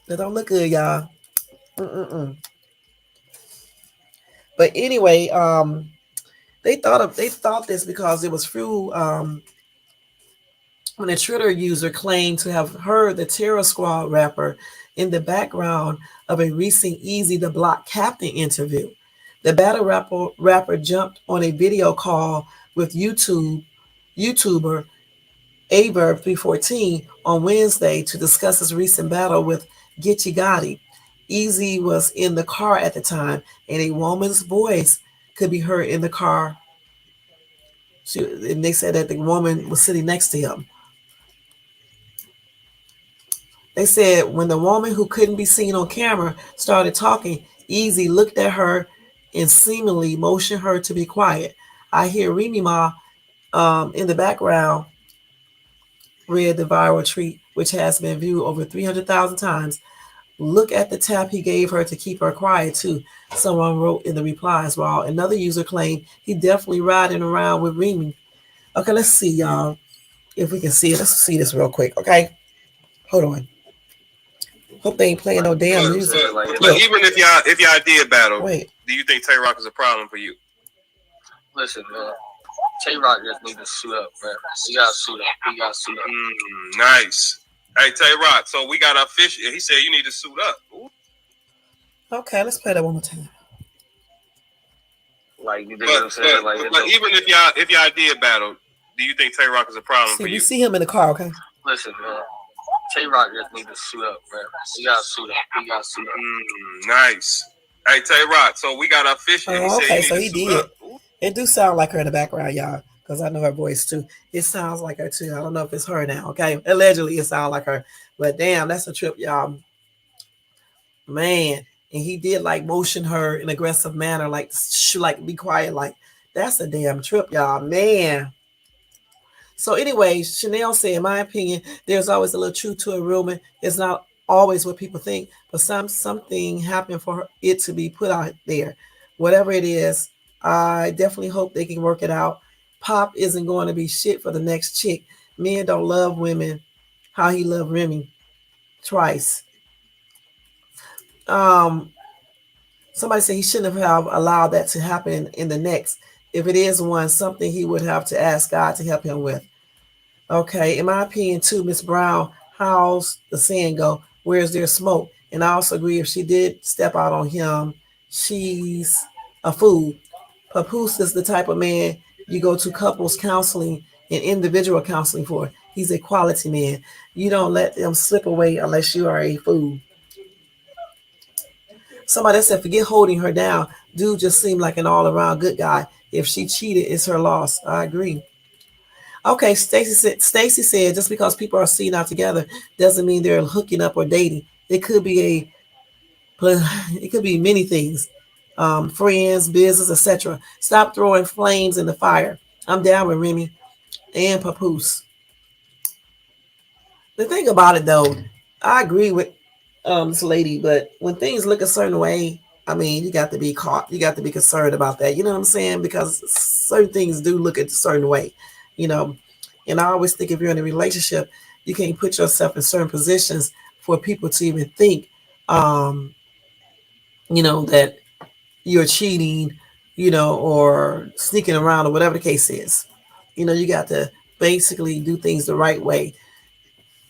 That don't look good, y'all. But anyway, they thought this because it was through when a Twitter user claimed to have heard the Terror Squad rapper in the background of a recent Easy the Block Captain interview. The battle rapper jumped on a video call with YouTuber Averb 314 on Wednesday to discuss his recent battle with Gitchy Gotti. Easy was in the car at the time, and a woman's voice could be heard in the car. And they said that the woman was sitting next to him. They said when the woman who couldn't be seen on camera started talking, Easy looked at her and seemingly motioned her to be quiet. I hear Remy Ma in the background read the viral tweet, which has been viewed over 300,000 times. Look at the tap he gave her to keep her quiet, too, someone wrote in the replies, while another user claimed he definitely riding around with Remy. Okay, let's see, y'all, if we can see it. Let's see this real quick, okay? Hold on. Hope they ain't playing no damn music. But even if y'all did battle, wait, do you think Tay Rock is a problem for you? Listen, man. Tay Rock just need to suit up, man. He got to suit up. He got to suit up. Nice. Hey, Tay Rock, so we got our fish. He said you need to suit up. Ooh. Okay, let's play that one more time. Like, you think what I'm saying? Like, but even if y'all did battle, do you think Tay Rock is a problem for you? We see him in the car, okay? Listen, man. Tay Rock just need to suit up, man. He got to suit up. He got to suit up. Nice. Hey, Tay Rock, so we got our fish. Okay, so he did. It do sound like her in the background, y'all, because I know her voice too. It sounds like her too. I don't know if it's her now, okay? Allegedly, it sounds like her. But damn, that's a trip, y'all. Man, and he did like motion her in an aggressive manner, like be quiet, like that's a damn trip, y'all. Man. So anyway, Chanel said, in my opinion, there's always a little truth to a rumor. It's not always what people think, but something happened for it to be put out there. Whatever it is, I definitely hope they can work it out. Pop isn't going to be shit for the next chick. Men don't love women how he loved Remy twice. Somebody said he shouldn't have allowed that to happen in the next. If it is one, something he would have to ask God to help him with. Okay, in my opinion, too, Miss Brown, how's the saying go? Where's there smoke? And I also agree if she did step out on him, she's a fool. Papoose is the type of man you go to couples counseling and individual counseling for. He's a quality man. You don't let them slip away unless you are a fool. Somebody said, forget holding her down. Dude just seemed like an all-around good guy. If she cheated, it's her loss. I agree. Okay, Stacy said, just because people are seen out together doesn't mean they're hooking up or dating. It could be many things. Friends, business, etc. Stop throwing flames in the fire. I'm down with Remy and Papoose. The thing about it, though, I agree with this lady, but when things look a certain way, I mean, you got to be caught. You got to be concerned about that. You know what I'm saying? Because certain things do look a certain way, you know. And I always think if you're in a relationship, you can't put yourself in certain positions for people to even think, you know, that you're cheating, you know, or sneaking around or whatever the case is. You know, you got to basically do things the right way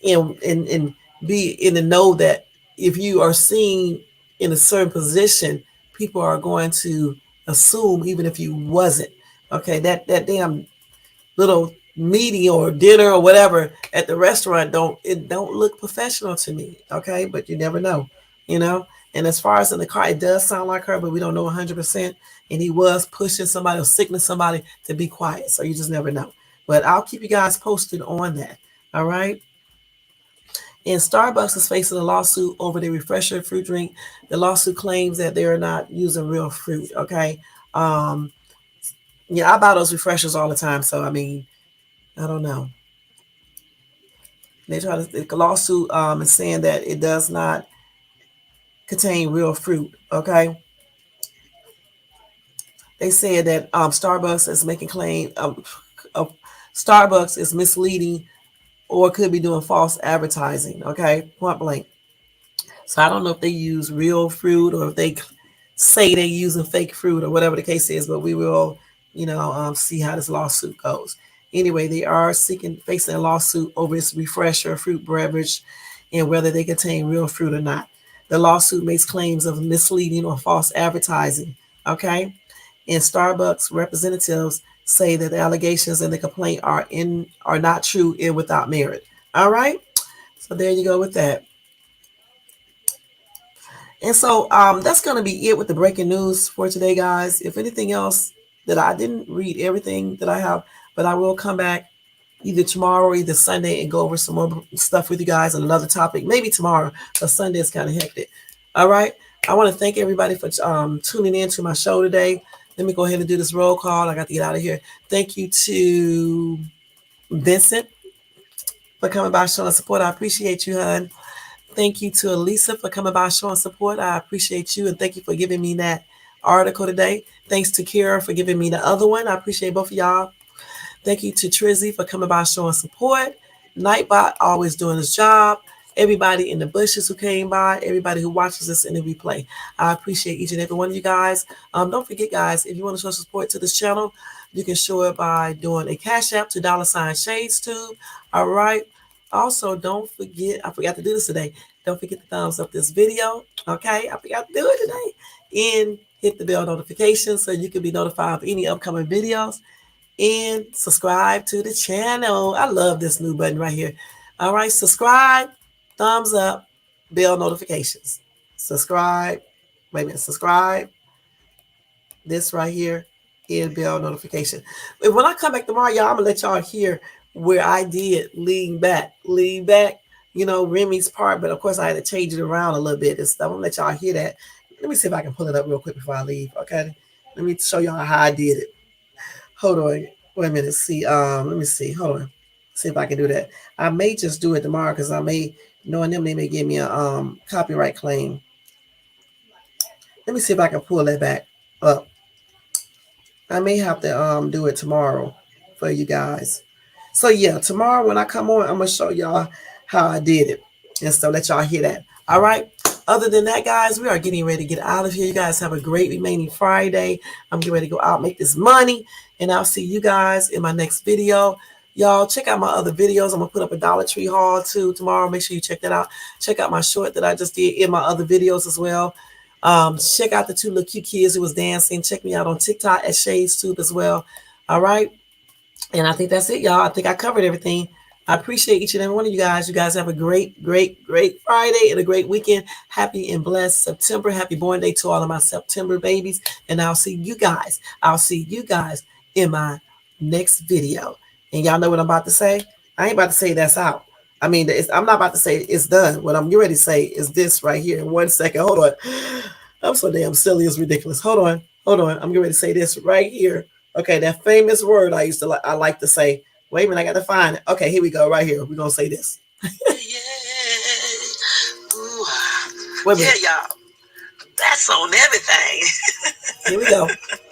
and be in the know that if you are seen in a certain position, people are going to assume even if you wasn't. Okay, that damn little meeting or dinner or whatever at the restaurant don't look professional to me. Okay, but you never know, you know. And as far as in the car, it does sound like her, but we don't know 100%. And he was pushing somebody or signaling somebody to be quiet, so you just never know. But I'll keep you guys posted on that. All right. And Starbucks is facing a lawsuit over the refresher fruit drink. The lawsuit claims that they are not using real fruit. Okay. Yeah, I buy those refreshers all the time. So, I mean, I don't know. They try to, the lawsuit is saying that it does not contain real fruit. Okay. They said that Starbucks is making claim of Starbucks is misleading or could be doing false advertising. Okay, point blank. So I don't know if they use real fruit or if they say they're using fake fruit or whatever the case is, but we will, you know, see how this lawsuit goes. Anyway, they are facing a lawsuit over its refresher fruit beverage and whether they contain real fruit or not. The lawsuit makes claims of misleading or false advertising. Okay, and Starbucks representatives say that the allegations in the complaint are not true and without merit. All right. So there you go with that. And so that's going to be it with the breaking news for today, guys. If anything else that I didn't read everything that I have, but I will come back either tomorrow or either Sunday and go over some more stuff with you guys on another topic. Maybe tomorrow, but Sunday is kind of hectic. All right. I want to thank everybody for tuning in to my show today. Let me go ahead and do this roll call. I got to get out of here. Thank you to Vincent for coming by showing support. I appreciate you, hon. Thank you to Elisa for coming by showing support. I appreciate you, and thank you for giving me that article today. Thanks to Kira for giving me the other one. I appreciate both of y'all. Thank you to Trizzy for coming by showing support. Nightbot always doing his job. Everybody in the bushes who came by, everybody who watches this in the replay. I appreciate each and every one of you guys. Don't forget, guys, if you want to show support to this channel, you can show it by doing a Cash App to $ShadesTube. All right. Also, don't forget, I forgot to do this today. Don't forget to thumbs up this video. Okay. I forgot to do it today. And hit the bell notification so you can be notified of any upcoming videos. And subscribe to the channel. I love this new button right here. All right. Subscribe, thumbs up, bell notifications. Subscribe. Wait a minute. Subscribe. This right here. And bell notification. But when I come back tomorrow, y'all, I'm going to let y'all hear where I did lean back, you know, Remy's part, but of course I had to change it around a little bit and stuff. I'm gonna let y'all hear that. Let me see if I can pull it up real quick before I leave. Okay. Let me show y'all how I did it. Hold on. Wait a minute. See, let me see. Hold on. See if I can do that. I may just do it tomorrow because I may, knowing them, they may give me a copyright claim. Let me see if I can pull that back up. I may have to do it tomorrow for you guys. So yeah, tomorrow when I come on, I'm gonna show y'all how I did it, and so let y'all hear that. All right. Other than that, guys, we are getting ready to get out of here. You guys have a great remaining Friday. I'm getting ready to go out, make this money, and I'll see you guys in my next video. Y'all check out my other videos. I'm gonna put up a Dollar Tree haul too tomorrow. Make sure you check that out. Check out my short that I just did in my other videos as well. Check out the two little cute kids who was dancing. Check me out on TikTok at ShadesTube as well. All right. And I think that's it, y'all. I think I covered everything. I appreciate each and every one of you guys. You guys have a great, great, great Friday and a great weekend. Happy and blessed September. Happy born day to all of my September babies. And I'll see you guys. In my next video. And y'all know what I'm about to say? I ain't about to say that's out. I mean, I'm not about to say it's done. What I'm getting ready to say is this right here. In 1 second. Hold on. I'm so damn silly. It's ridiculous. Hold on. I'm getting ready to say this right here. Okay, that famous word I like to say. Wait a minute, I got to find it. Okay, here we go, right here. We're going to say this. Wait a minute. Yeah, y'all. That's on everything. Here we go.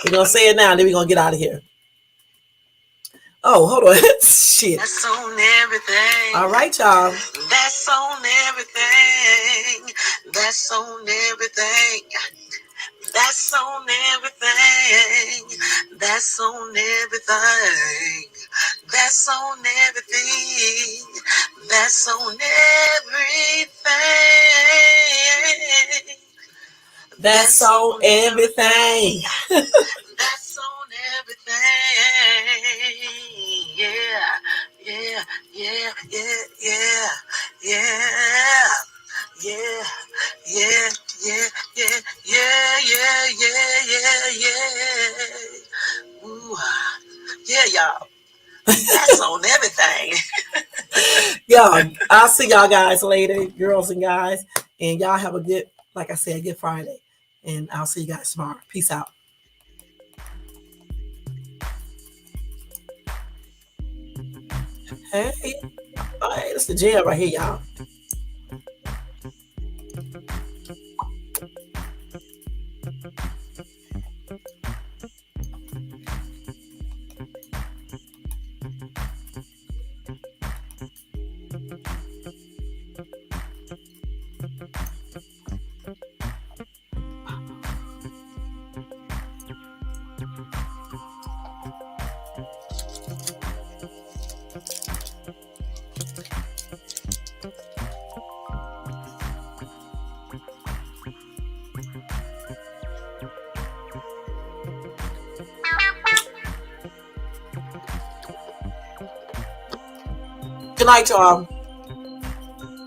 We're going to say it now, then we're going to get out of here. Oh, hold on. Shit. That's on everything. All right, y'all. That's on everything. That's on everything. That's on everything. That's on everything. That's on everything. That's on everything. That's on everything. That's on everything. Yeah. Yeah. Yeah. Yeah. Yeah. Yeah. Yeah, yeah, yeah, yeah, yeah, yeah, yeah, yeah. Ooh, yeah, y'all. That's on everything. Y'all, I'll see y'all guys later, girls and guys. And y'all have a good, like I said, good Friday. And I'll see you guys tomorrow. Peace out. Hey, all right, that's the jail right here, y'all. night, y'all.